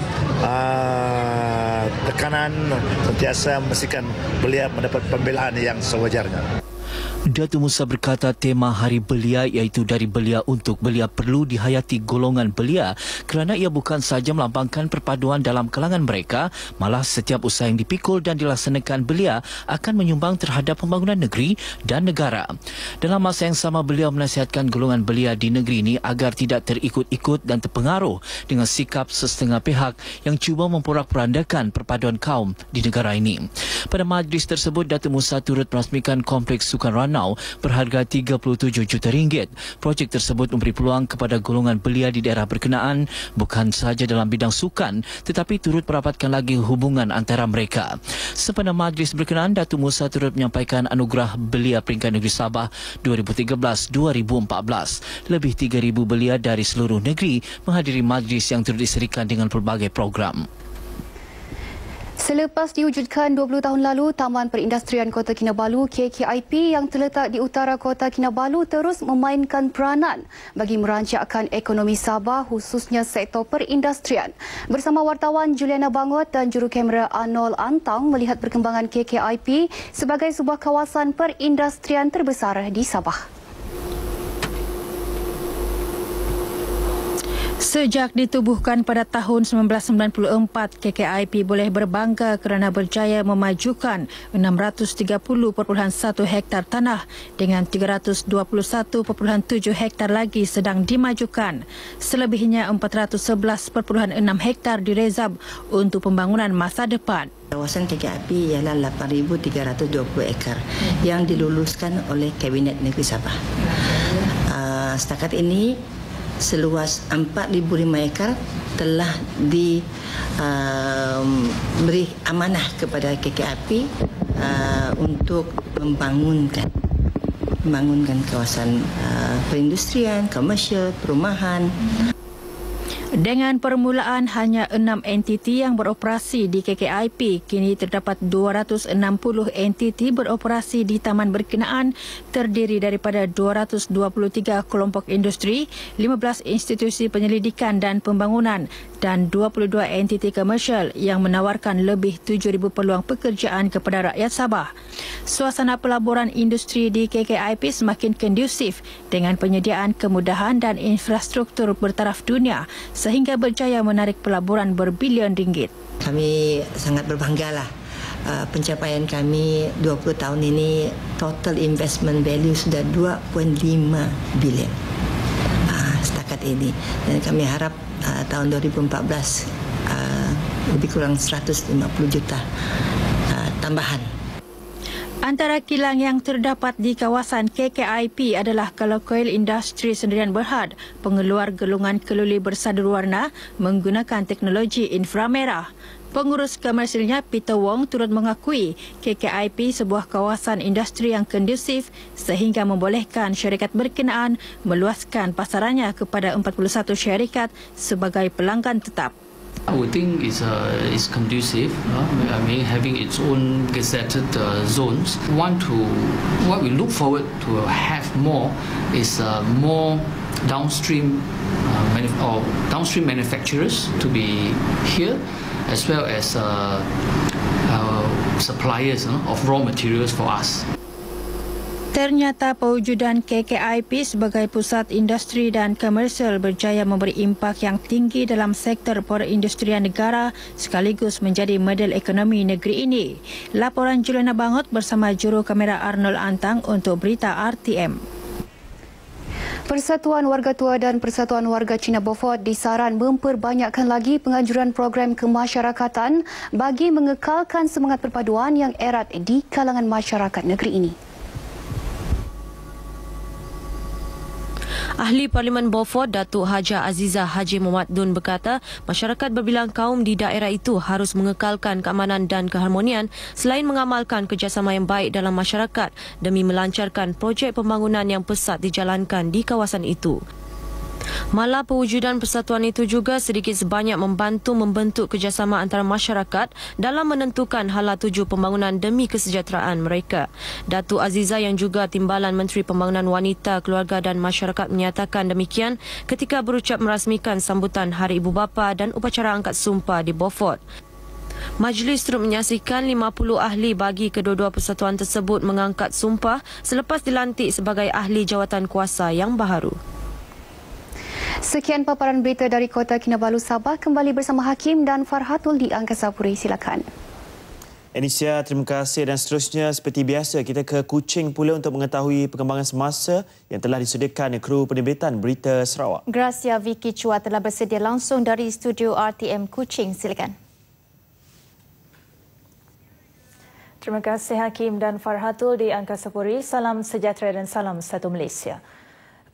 tekanan, sentiasa memastikan belia mendapat pembelaan yang sewajarnya. Datuk Musa berkata tema Hari Belia iaitu dari belia untuk belia perlu dihayati golongan belia kerana ia bukan sahaja melambangkan perpaduan dalam kalangan mereka, malah setiap usaha yang dipikul dan dilaksanakan belia akan menyumbang terhadap pembangunan negeri dan negara. Dalam masa yang sama, beliau menasihatkan golongan belia di negeri ini agar tidak terikut-ikut dan terpengaruh dengan sikap sesetengah pihak yang cuba memporak-porandakan perpaduan kaum di negara ini. Pada majlis tersebut, Datuk Musa turut merasmikan Kompleks Sukan Ranau berharga RM37 juta. Projek tersebut memberi peluang kepada golongan belia di daerah berkenaan bukan sahaja dalam bidang sukan tetapi turut merapatkan lagi hubungan antara mereka. Sempena majlis berkenaan, Datuk Musa turut menyampaikan anugerah belia peringkat negeri Sabah 2013-2014. Lebih 3,000 belia dari seluruh negeri menghadiri majlis yang turut diserikan dengan pelbagai program. Selepas diwujudkan 20 tahun lalu, Taman Perindustrian Kota Kinabalu KKIP yang terletak di utara Kota Kinabalu terus memainkan peranan bagi merancakkan ekonomi Sabah khususnya sektor perindustrian. Bersama wartawan Juliana Bangot dan juru kamera Arnold Antang melihat perkembangan KKIP sebagai sebuah kawasan perindustrian terbesar di Sabah. Sejak ditubuhkan pada tahun 1994, KKIP boleh berbangga kerana berjaya memajukan 630.1 hektar tanah dengan 321.7 hektar lagi sedang dimajukan. Selebihnya 411.6 hektar direzab untuk pembangunan masa depan. Kawasan KKIP ialah 8,320 ekar yang diluluskan oleh Kabinet Negeri Sabah. Setakat ini, seluas 4,005 ekar telah diberi amanah kepada KKIP untuk membangunkan kawasan perindustrian, komersial, perumahan. Dengan permulaan hanya 6 entiti yang beroperasi di KKIP, kini terdapat 260 entiti beroperasi di taman berkenaan terdiri daripada 223 kelompok industri, 15 institusi penyelidikan dan pembangunan dan 22 entiti komersial yang menawarkan lebih 7,000 peluang pekerjaan kepada rakyat Sabah. Suasana pelaburan industri di KKIP semakin kondusif dengan penyediaan kemudahan dan infrastruktur bertaraf dunia sehingga berjaya menarik pelaburan berbilion ringgit. Kami sangat berbanggalah pencapaian kami 20 tahun ini, total investment value sudah 2.5 bilion setakat ini. Dan kami harap tahun 2014 lebih kurang 150 juta tambahan. Antara kilang yang terdapat di kawasan KKIP adalah Kalokoil Industri Sendirian Berhad, pengeluar gelungan keluli bersadu warna menggunakan teknologi inframerah. Pengurus komersilnya Peter Wong turut mengakui KKIP sebuah kawasan industri yang kondusif sehingga membolehkan syarikat berkenaan meluaskan pasarannya kepada 41 syarikat sebagai pelanggan tetap. I would think is conducive. I mean, having its own gazetted zones. What we look forward to have more is more downstream manufacturers to be here, as well as suppliers of raw materials for us. Ternyata pewujudan KKIP sebagai pusat industri dan komersial berjaya memberi impak yang tinggi dalam sektor perindustrian negara sekaligus menjadi model ekonomi negeri ini. Laporan Juliana Bangot bersama juru kamera Arnold Antang untuk Berita RTM. Persatuan Warga Tua dan Persatuan Warga Cina Beaufort disaran memperbanyakkan lagi penganjuran program kemasyarakatan bagi mengekalkan semangat perpaduan yang erat di kalangan masyarakat negeri ini. Ahli Parlimen Beaufort, Datuk Haja Azizah Haji Muhammad Dun berkata, masyarakat berbilang kaum di daerah itu harus mengekalkan keamanan dan keharmonian selain mengamalkan kerjasama yang baik dalam masyarakat demi melancarkan projek pembangunan yang pesat dijalankan di kawasan itu. Malah pewujudan persatuan itu juga sedikit sebanyak membantu membentuk kerjasama antara masyarakat dalam menentukan hala tuju pembangunan demi kesejahteraan mereka. Datuk Azizah yang juga Timbalan Menteri Pembangunan Wanita, Keluarga dan Masyarakat menyatakan demikian ketika berucap merasmikan sambutan Hari Ibu Bapa dan upacara angkat sumpah di Beaufort. Majlis turut menyaksikan 50 ahli bagi kedua-dua persatuan tersebut mengangkat sumpah selepas dilantik sebagai ahli jawatan kuasa yang baharu. Sekian paparan berita dari Kota Kinabalu, Sabah. Kembali bersama Hakim dan Farhatul di Angkasa Puri. Silakan. Anisha, terima kasih dan seterusnya seperti biasa kita ke Kuching pula untuk mengetahui perkembangan semasa yang telah disediakan kru penerbitan Berita Sarawak. Gracia Vicky Chua telah bersedia langsung dari studio RTM Kuching. Silakan. Terima kasih Hakim dan Farhatul di Angkasa Puri. Salam sejahtera dan salam satu Malaysia.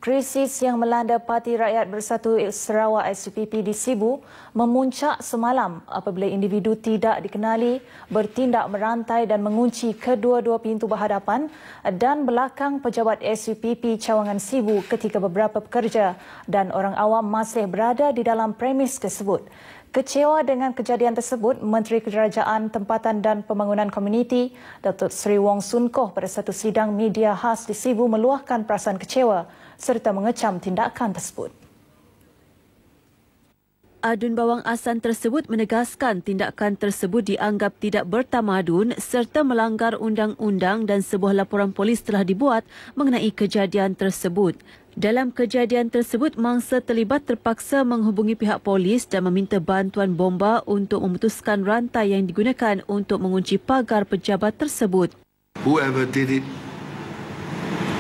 Krisis yang melanda Parti Rakyat Bersatu Sarawak SPP di Sibu memuncak semalam apabila individu tidak dikenali bertindak merantai dan mengunci kedua-dua pintu berhadapan dan belakang pejabat SPP Cawangan Sibu ketika beberapa pekerja dan orang awam masih berada di dalam premis tersebut. Kecewa dengan kejadian tersebut, Menteri Kerajaan Tempatan dan Pembangunan Komuniti, Datuk Seri Wong Sun Koh pada satu sidang media khas di Sibu meluahkan perasaan kecewa serta mengecam tindakan tersebut. Adun Bawang Asan tersebut menegaskan tindakan tersebut dianggap tidak bertamadun serta melanggar undang-undang dan sebuah laporan polis telah dibuat mengenai kejadian tersebut. Dalam kejadian tersebut, mangsa terlibat terpaksa menghubungi pihak polis dan meminta bantuan bomba untuk memutuskan rantai yang digunakan untuk mengunci pagar pejabat tersebut. Whoever did it,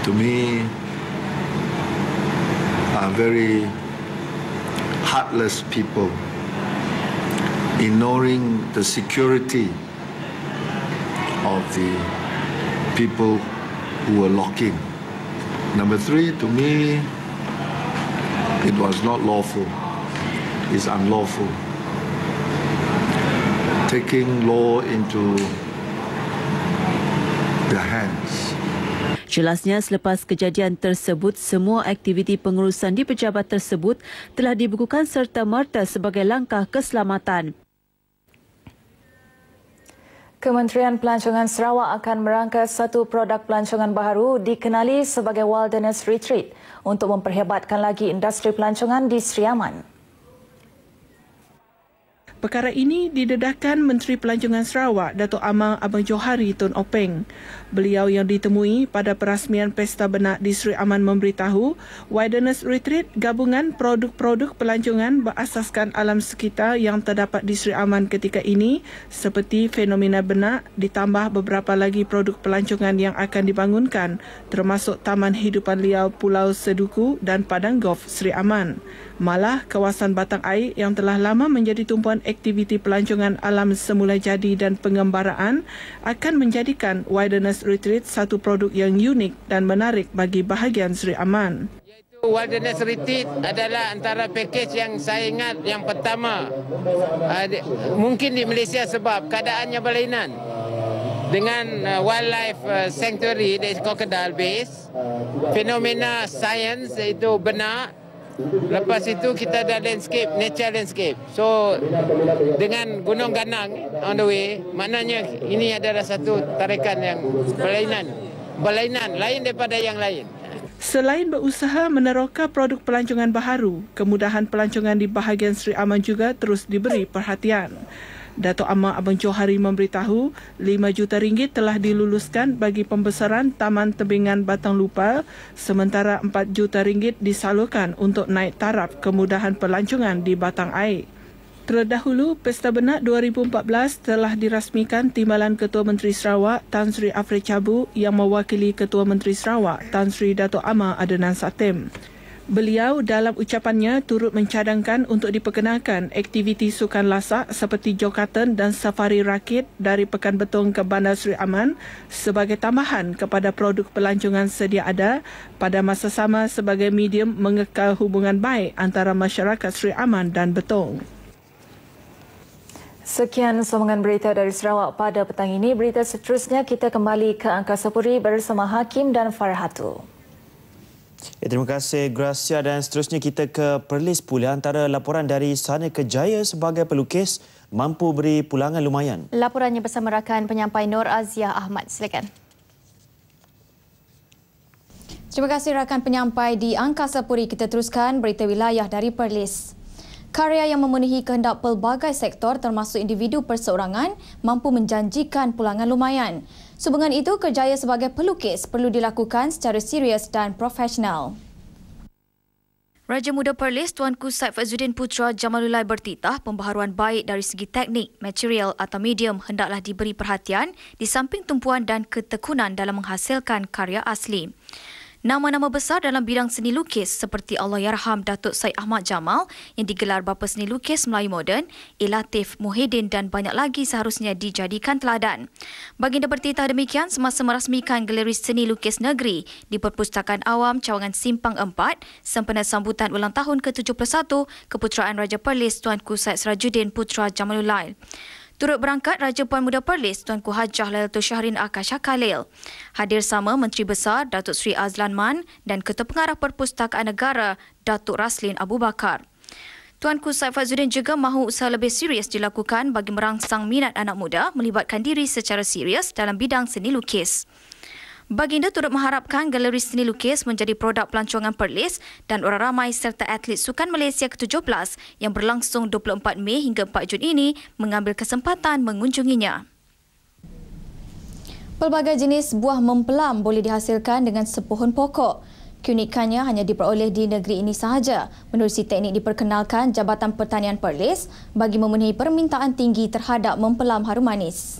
to me, are very heartless people, ignoring the security of the people who were locking. Number 3, to me, it was not lawful. It's unlawful. Taking law into their hands. Jelasnya, selepas kejadian tersebut, semua aktiviti pengurusan di pejabat tersebut telah dibukukan serta-merta sebagai langkah keselamatan. Kementerian Pelancongan Sarawak akan merangka satu produk pelancongan baru dikenali sebagai Wilderness Retreat untuk memperhebatkan lagi industri pelancongan di Sri Aman. Perkara ini didedahkan Menteri Pelancongan Sarawak, Datuk Amang Abang Johari Tun Openg. Beliau yang ditemui pada perasmian Pesta Benak di Sri Aman memberitahu, Wilderness Retreat gabungan produk-produk pelancongan berasaskan alam sekitar yang terdapat di Sri Aman ketika ini seperti fenomena benak ditambah beberapa lagi produk pelancongan yang akan dibangunkan termasuk Taman Hidupan Liar Pulau Seduku dan Padang Golf Sri Aman. Malah, kawasan batang air yang telah lama menjadi tumpuan aktiviti pelancongan alam semula jadi dan pengembaraan akan menjadikan Wilderness Retreat satu produk yang unik dan menarik bagi bahagian Sri Aman. Wilderness Retreat adalah antara pakej yang saya ingat yang pertama mungkin di Malaysia sebab keadaannya berlainan dengan wildlife sanctuary di Crocodile Base, fenomena sains iaitu benak. Lepas itu kita ada landscape, nature landscape. So dengan Gunung Ganang on the way, maknanya ini adalah satu tarikan yang berlainan, lain daripada yang lain. Selain berusaha meneroka produk pelancongan baharu, kemudahan pelancongan di bahagian Sri Aman juga terus diberi perhatian. Datuk Amang Abang Johari memberitahu RM5 juta telah diluluskan bagi pembesaran Taman Tebingan Batang Lupa, sementara RM4 juta disalurkan untuk naik taraf kemudahan pelancongan di batang air. Terdahulu, Pesta Benak 2014 telah dirasmikan Timbalan Ketua Menteri Sarawak Tan Sri Afri Cabu yang mewakili Ketua Menteri Sarawak Tan Sri Datuk Amang Adnan Satem. Beliau dalam ucapannya turut mencadangkan untuk diperkenalkan aktiviti sukan lasak seperti jogatan dan safari rakit dari Pekan Betong ke Bandar Sri Aman sebagai tambahan kepada produk pelancongan sedia ada pada masa sama sebagai medium mengekal hubungan baik antara masyarakat Sri Aman dan Betong. Sekian sombongan berita dari Sarawak pada petang ini. Berita seterusnya kita kembali ke Angkasa Puri bersama Hakim dan Farhatul. Terima kasih Gracia dan seterusnya kita ke Perlis pula. Antara laporan dari Sana Kejaya sebagai pelukis mampu beri pulangan lumayan. Laporannya bersama rakan penyampai Nur Aziah Ahmad. Silakan. Terima kasih rakan penyampai di Angkasa Puri. Kita teruskan berita wilayah dari Perlis. Karya yang memenuhi kehendak pelbagai sektor termasuk individu perseorangan mampu menjanjikan pulangan lumayan. Sehubungan itu, kerjaya sebagai pelukis perlu dilakukan secara serius dan profesional. Raja Muda Perlis Tuanku Said Fazzuddin Putra Jamalullah bertitah pembaharuan baik dari segi teknik, material atau medium hendaklah diberi perhatian di samping tumpuan dan ketekunan dalam menghasilkan karya asli. Nama-nama besar dalam bidang seni lukis seperti Allahyarham Datuk Syed Ahmad Jamal yang digelar Bapa Seni Lukis Melayu Moden, Latif Muhyiddin dan banyak lagi seharusnya dijadikan teladan. Baginda bertitah demikian semasa merasmikan Galeri Seni Lukis Negeri di Perpustakaan Awam Cawangan Simpang 4 sempena sambutan ulang tahun ke-71 Keputeraan Raja Perlis Tuanku Syed Sirajuddin Putra Jamalullah. Turut berangkat Raja Puan Muda Perlis Tuanku Hajah Lailatul Syahrin Akasha Khalil. Hadir sama Menteri Besar Datuk Seri Azlan Man dan Ketua Pengarah Perpustakaan Negara Datuk Raslin Abu Bakar. Tuanku Said Fazzuddin juga mahu usaha lebih serius dilakukan bagi merangsang minat anak muda melibatkan diri secara serius dalam bidang seni lukis. Baginda turut mengharapkan Galeri Seni Lukis menjadi produk pelancongan Perlis dan orang ramai serta atlet Sukan Malaysia ke-17 yang berlangsung 24 Mei hingga 4 Jun ini mengambil kesempatan mengunjunginya. Pelbagai jenis buah mempelam boleh dihasilkan dengan sepohon pokok. Keunikannya hanya diperoleh di negeri ini sahaja. Menerusi teknik diperkenalkan Jabatan Pertanian Perlis bagi memenuhi permintaan tinggi terhadap mempelam harum manis.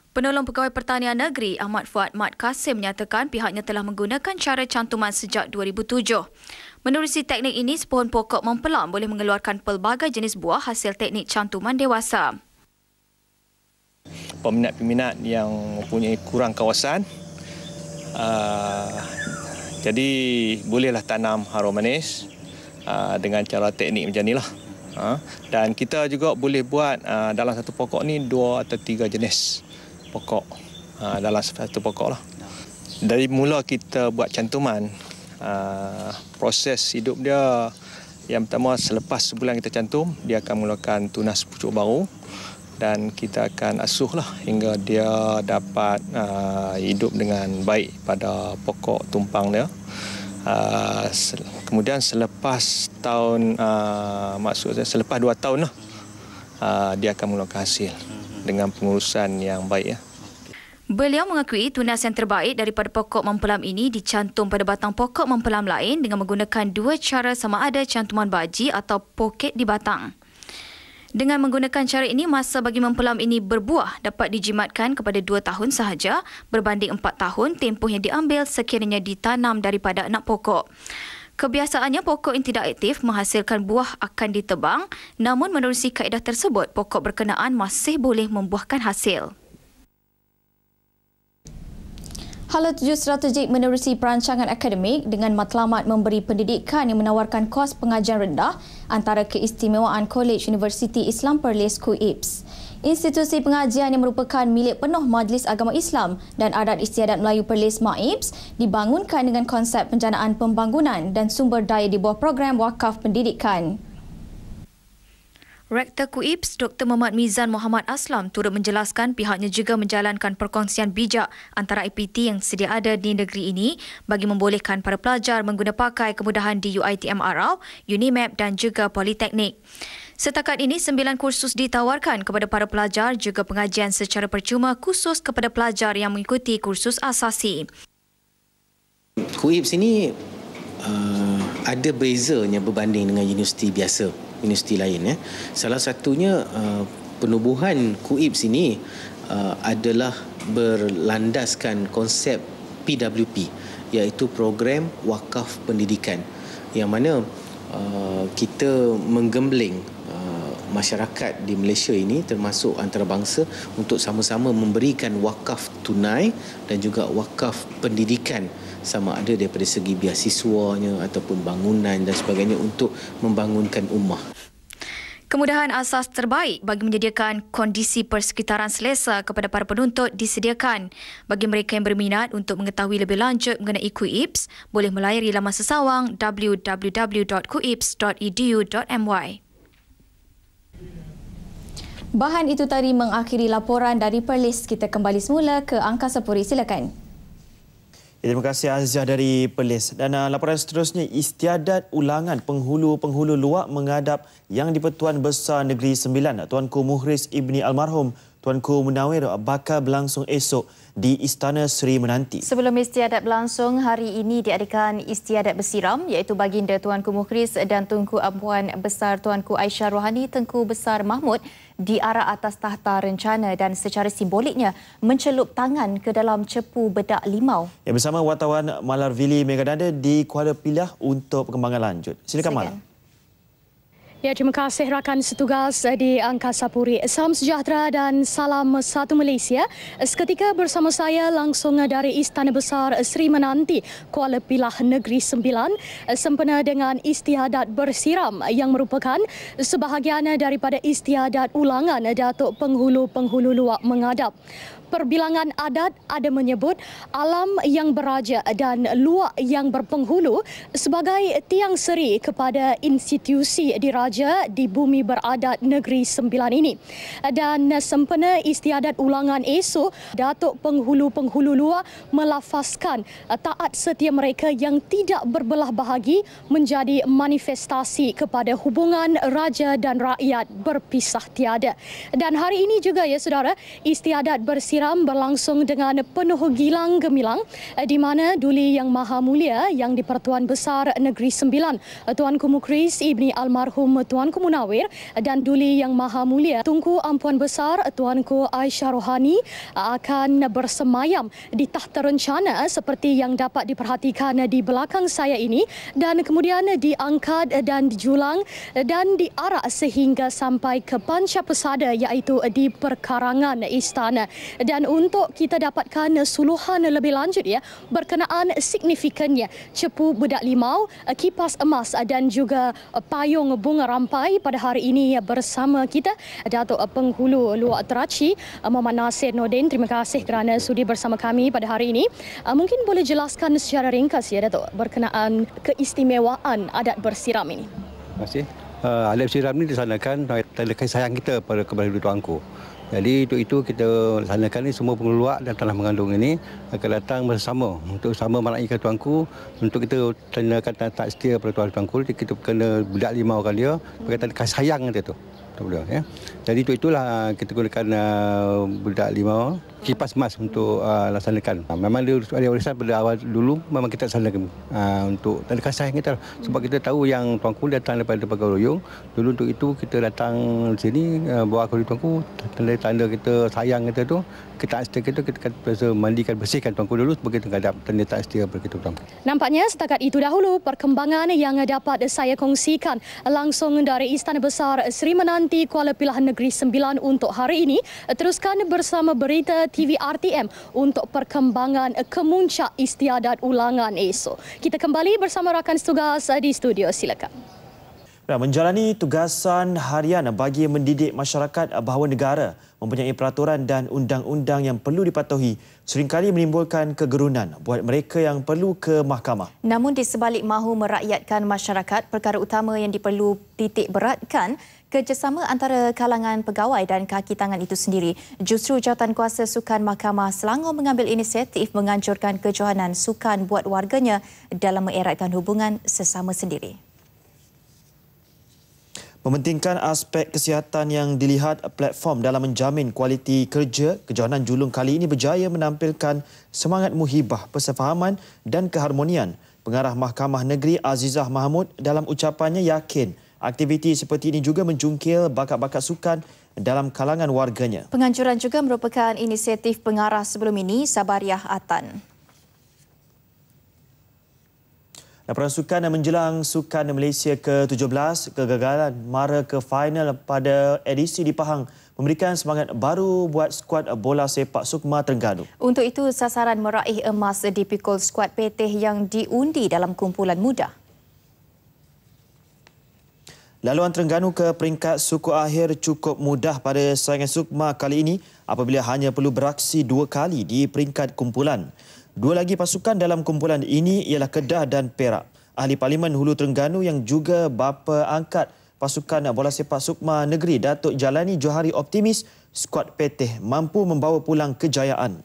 Penolong Pegawai Pertanian Negeri Ahmad Fuad Mat Kasim menyatakan pihaknya telah menggunakan cara cantuman sejak 2007. Menerusi teknik ini, sepohon pokok mempelam boleh mengeluarkan pelbagai jenis buah hasil teknik cantuman dewasa. Peminat-peminat yang mempunyai kurang kawasan, jadi bolehlah tanam harum manis dengan cara teknik macam inilah. Dan kita juga boleh buat dalam satu pokok ni 2 atau 3 jenis pokok dalam satu pokok lah. Dari mula kita buat cantuman, proses hidup dia yang pertama selepas sebulan kita cantum, dia akan mengeluarkan tunas pucuk baru dan kita akan asuh lah hingga dia dapat hidup dengan baik pada pokok tumpang dia. Kemudian selepas tahun, maksud saya selepas 2 tahun lah, dia akan mengeluarkan hasil dengan pengurusan yang baik. Beliau mengakui tunas yang terbaik daripada pokok mempelam ini dicantum pada batang pokok mempelam lain dengan menggunakan dua cara sama ada cantuman baji atau poket di batang. Dengan menggunakan cara ini, masa bagi mempelam ini berbuah dapat dijimatkan kepada 2 tahun sahaja berbanding 4 tahun tempoh yang diambil sekiranya ditanam daripada anak pokok. Kebiasaannya pokok yang tidak aktif menghasilkan buah akan ditebang, namun menerusi kaedah tersebut, pokok berkenaan masih boleh membuahkan hasil. Hala tuju strategik menerusi perancangan akademik dengan matlamat memberi pendidikan yang menawarkan kos pengajian rendah antara keistimewaan Kolej Universiti Islam Perlis KUIPS. Institusi pengajian yang merupakan milik penuh Majlis Agama Islam dan Adat Istiadat Melayu Perlis MAIPS dibangunkan dengan konsep penjanaan pembangunan dan sumber daya di bawah program wakaf pendidikan. Rektor KUIPS Dr. Muhammad Mizan Muhammad Aslam turut menjelaskan pihaknya juga menjalankan perkongsian bijak antara IPT yang sedia ada di negeri ini bagi membolehkan para pelajar mengguna pakai kemudahan di UiTM Arau, UNIMAP dan juga Politeknik. Setakat ini, 9 kursus ditawarkan kepada para pelajar, juga pengajian secara percuma khusus kepada pelajar yang mengikuti kursus asasi. KUIPS ini ada bezanya berbanding dengan universiti biasa, universiti lain. Salah satunya penubuhan KUIPS ini adalah berlandaskan konsep PWP, iaitu program wakaf pendidikan, yang mana kita menggembling masyarakat di Malaysia ini termasuk antarabangsa untuk sama-sama memberikan wakaf tunai dan juga wakaf pendidikan, sama ada daripada segi biasiswanya ataupun bangunan dan sebagainya untuk membangunkan ummah. Kemudahan asas terbaik bagi menyediakan kondisi persekitaran selesa kepada para penuntut disediakan. Bagi mereka yang berminat untuk mengetahui lebih lanjut mengenai KUIPS, boleh melayari laman sesawang www.kuips.edu.my. Bahan itu tadi mengakhiri laporan dari Perlis. Kita kembali semula ke Angkasa Puri. Silakan. Terima kasih Azizah dari Perlis. Dan laporan seterusnya, istiadat ulangan penghulu-penghulu luwak menghadap Yang di-Pertuan Besar Negeri Sembilan, Tuanku Muhriz Ibni Almarhum Tuanku Munawir bakal berlangsung esok di Istana Seri Menanti. Sebelum istiadat berlangsung, hari ini diadakan istiadat bersiram iaitu baginda Tuanku Muhriz dan Tunku Ampuan Besar Tuanku Aisyah Rohani Tengku Besar Mahmud diarak atas tahta rencana dan secara simboliknya mencelup tangan ke dalam cepu bedak limau. Ya, bersama wartawan Malar Vili Megadanda di Kuala Pilah untuk perkembangan lanjut. Silakan Malar. Ya, terima kasih rakan setugas di Angkasa Puri. Salam sejahtera dan salam satu Malaysia. Seketika bersama saya langsung dari Istana Besar Seri Menanti, Kuala Pilah Negeri Sembilan, sempena dengan istiadat bersiram yang merupakan sebahagian daripada istiadat ulangan Datuk Penghulu-Penghulu Luwak menghadap. Perbilangan adat ada menyebut alam yang beraja dan luwak yang berpenghulu sebagai tiang seri kepada institusi diraja di bumi beradat Negeri Sembilan ini. Dan sempena istiadat ulangan esok, Datuk Penghulu-Penghulu Luwak melafazkan taat setia mereka yang tidak berbelah bahagi menjadi manifestasi kepada hubungan raja dan rakyat berpisah tiada. Dan hari ini juga ya saudara, istiadat bersiram berlangsung dengan penuh gilang gemilang di mana Duli Yang Maha Mulia Yang di-Pertuan Besar Negeri Sembilan Tuanku Muhriz Ibni Almarhum Tuanku Munawir dan Duli Yang Maha Mulia Tunku Ampuan Besar Tuanku Aisyah Rohani akan bersemayam di tahta rencana seperti yang dapat diperhatikan di belakang saya ini, dan kemudian diangkat dan dijulang dan diarak sehingga sampai ke panca pesada iaitu di perkarangan istana. Dan untuk kita dapatkan suluhan lebih lanjut ya berkenaan signifikannya cepu bedak limau, kipas emas dan juga payung bunga rampai pada hari ini bersama kita Datuk Penghulu Luwak Teraci Muhammad Nasir Nordin. Terima kasih kerana sudi bersama kami pada hari ini. Mungkin boleh jelaskan secara ringkas ya Datuk berkenaan keistimewaan adat bersiram ini. Terima kasih. Adat bersiram ini disanakan tanda kasih sayang kita kepada tuanku. Jadi untuk itu kita laksanakan ni semua penghulu luwak dan tanah mengandung ini akan datang bersama untuk sama meraihkan tuanku, untuk kita tandakan tak setia pada tuanku. Kita kena bedak limau kan dia berkaitan kasih sayang dia tu. betul ya. Jadi itulah kita gunakan budak limau kipas emas untuk laksanakan. Memang dia ada warisan pada awal dulu memang kita laksanakan untuk tanda kasih sayang kita. Sebab kita tahu yang tuanku datang daripada Pagoroyong. Dulu untuk itu kita datang sini bawa kulit tuanku, tanda-tanda kita sayang kita tu, kita setia kita mandikan bersihkan tuanku dulu sebagai tanda tak setia kepada kita tuanku. Nampaknya setakat itu dahulu perkembangan yang dapat saya kongsikan langsung dari Istana Besar Sri Menanti Kuala Pilihan Negeri Sembilan untuk hari ini. Teruskan bersama berita TV RTM untuk perkembangan kemuncak istiadat ulangan esok. Kita kembali bersama rakan setugas di studio. Silakan. Menjalani tugasan harian bagi mendidik masyarakat bahawa negara mempunyai peraturan dan undang-undang yang perlu dipatuhi seringkali menimbulkan kegerunan buat mereka yang perlu ke mahkamah. Namun di sebalik mahu merakyatkan masyarakat, perkara utama yang diperlu titik beratkan kerjasama antara kalangan pegawai dan kaki tangan itu sendiri. Justru Jawatankuasa Sukan Mahkamah Selangor mengambil inisiatif menganjurkan kejohanan sukan buat warganya dalam mengeratkan hubungan sesama sendiri. Mementingkan aspek kesihatan yang dilihat platform dalam menjamin kualiti kerja, kejohanan julung kali ini berjaya menampilkan semangat muhibah, persefahaman dan keharmonian. Pengarah Mahkamah Negeri Azizah Mahmud dalam ucapannya yakin aktiviti seperti ini juga menjungkil bakat-bakat sukan dalam kalangan warganya. Penganjuran juga merupakan inisiatif pengarah sebelum ini, Sabariah Atan. Laporan sukan menjelang Sukan Malaysia ke-17, kegagalan mara ke final pada edisi di Pahang memberikan semangat baru buat skuad bola sepak Sukma Terengganu. Untuk itu, sasaran meraih emas dipikul skuad Petih yang diundi dalam kumpulan muda. Laluan Terengganu ke peringkat suku akhir cukup mudah pada saingan Sukma kali ini apabila hanya perlu beraksi 2 kali di peringkat kumpulan. 2 lagi pasukan dalam kumpulan ini ialah Kedah dan Perak. Ahli Parlimen Hulu Terengganu yang juga bapa angkat pasukan bola sepak Sukma Negeri, Datuk Jalani Johari optimis skuad Petih mampu membawa pulang kejayaan.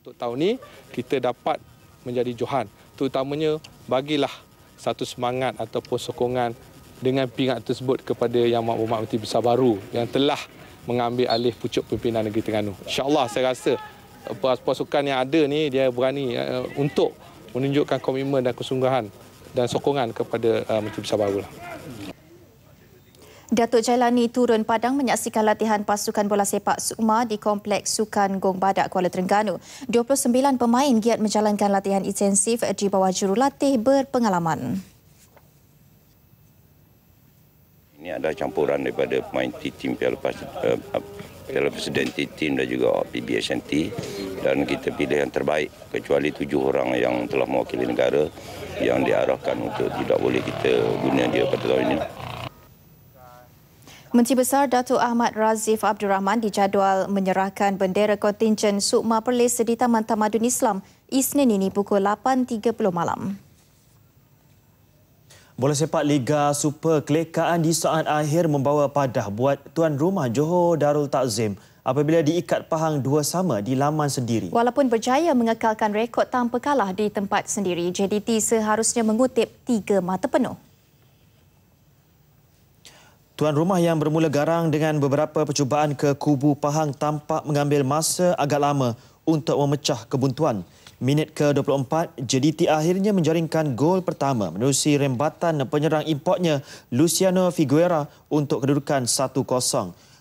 Untuk tahun ini kita dapat menjadi johan. Terutamanya bagilah satu semangat ataupun sokongan dengan pihak tersebut kepada Yang Berhormat Menteri Besar baru yang telah mengambil alih pucuk pimpinan negeri Terengganu. InsyaAllah saya rasa pasukan yang ada ni dia berani untuk menunjukkan komitmen dan kesungguhan dan sokongan kepada Menteri Besar baru. Datuk Jailani turun padang menyaksikan latihan pasukan bola sepak Sukma di Kompleks Sukan Gong Badak, Kuala Terengganu. 29 pemain giat menjalankan latihan intensif di bawah jurulatih berpengalaman. Ini ada campuran daripada pemain tim Piala Presiden tim dan juga PBSNT, dan kita pilih yang terbaik kecuali 7 orang yang telah mewakili negara yang diarahkan untuk tidak boleh kita guna dia pada tahun ini. Menteri Besar Datuk Ahmad Razif Abdul Rahman dijadual menyerahkan bendera kontingen Sukma Perlis di Taman Tamadun Islam Isnin ini pukul 8.30 malam. Bola sepak Liga Super kelekaan di saat akhir membawa padah buat tuan rumah Johor Darul Takzim apabila diikat Pahang 2-2 di laman sendiri. Walaupun berjaya mengekalkan rekod tanpa kalah di tempat sendiri, JDT seharusnya mengutip 3 mata penuh. Tuan rumah yang bermula garang dengan beberapa percubaan ke kubu Pahang tampak mengambil masa agak lama untuk memecah kebuntuan. Minit ke-24, JDT akhirnya menjaringkan gol pertama menerusi rembatan penyerang importnya Luciano Figueira untuk kedudukan 1-0.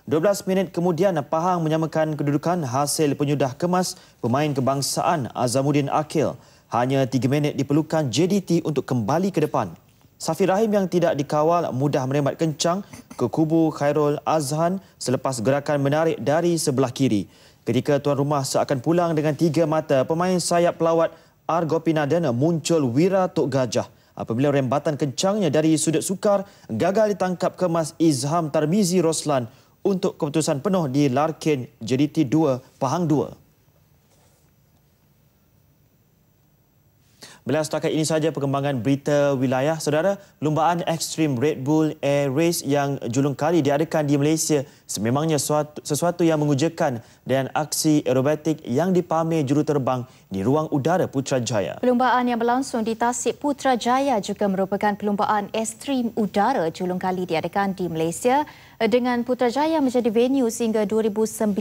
12 minit kemudian, Pahang menyamakan kedudukan hasil penyudah kemas pemain kebangsaan Azamuddin Akil. Hanya 3 minit diperlukan JDT untuk kembali ke depan. Safi Rahim yang tidak dikawal mudah merembat kencang ke kubu Khairul Azhan selepas gerakan menarik dari sebelah kiri. Ketika tuan rumah seakan pulang dengan 3 mata, pemain sayap pelawat Argopinaden muncul Wira Tok Gajah apabila rembatan kencangnya dari sudut sukar gagal ditangkap kemas Izham Tarmizi Roslan untuk keputusan penuh di Larkin JDT 2 Pahang 2. Bila setakat ini saja perkembangan berita wilayah. Saudara, perlumbaan ekstrim Red Bull Air Race yang julung kali diadakan di Malaysia sememangnya sesuatu yang mengujakan dan aksi aerobatik yang dipamer juruterbang di ruang udara Putrajaya. Perlumbaan yang berlangsung di Tasik Putrajaya juga merupakan perlumbaan ekstrim udara julung kali diadakan di Malaysia dengan Putrajaya menjadi venue sehingga 2019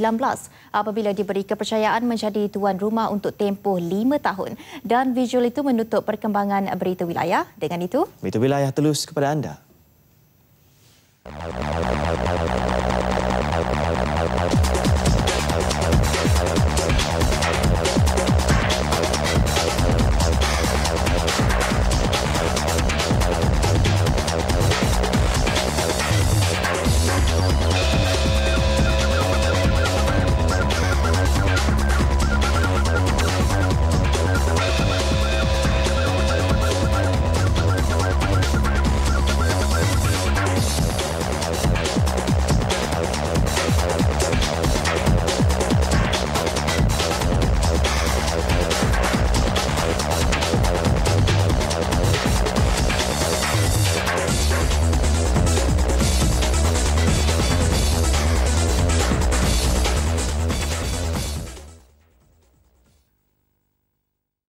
apabila diberi kepercayaan menjadi tuan rumah untuk tempoh 5 tahun. Dan visual itu menutup perkembangan berita wilayah. Dengan itu, berita wilayah telus kepada anda.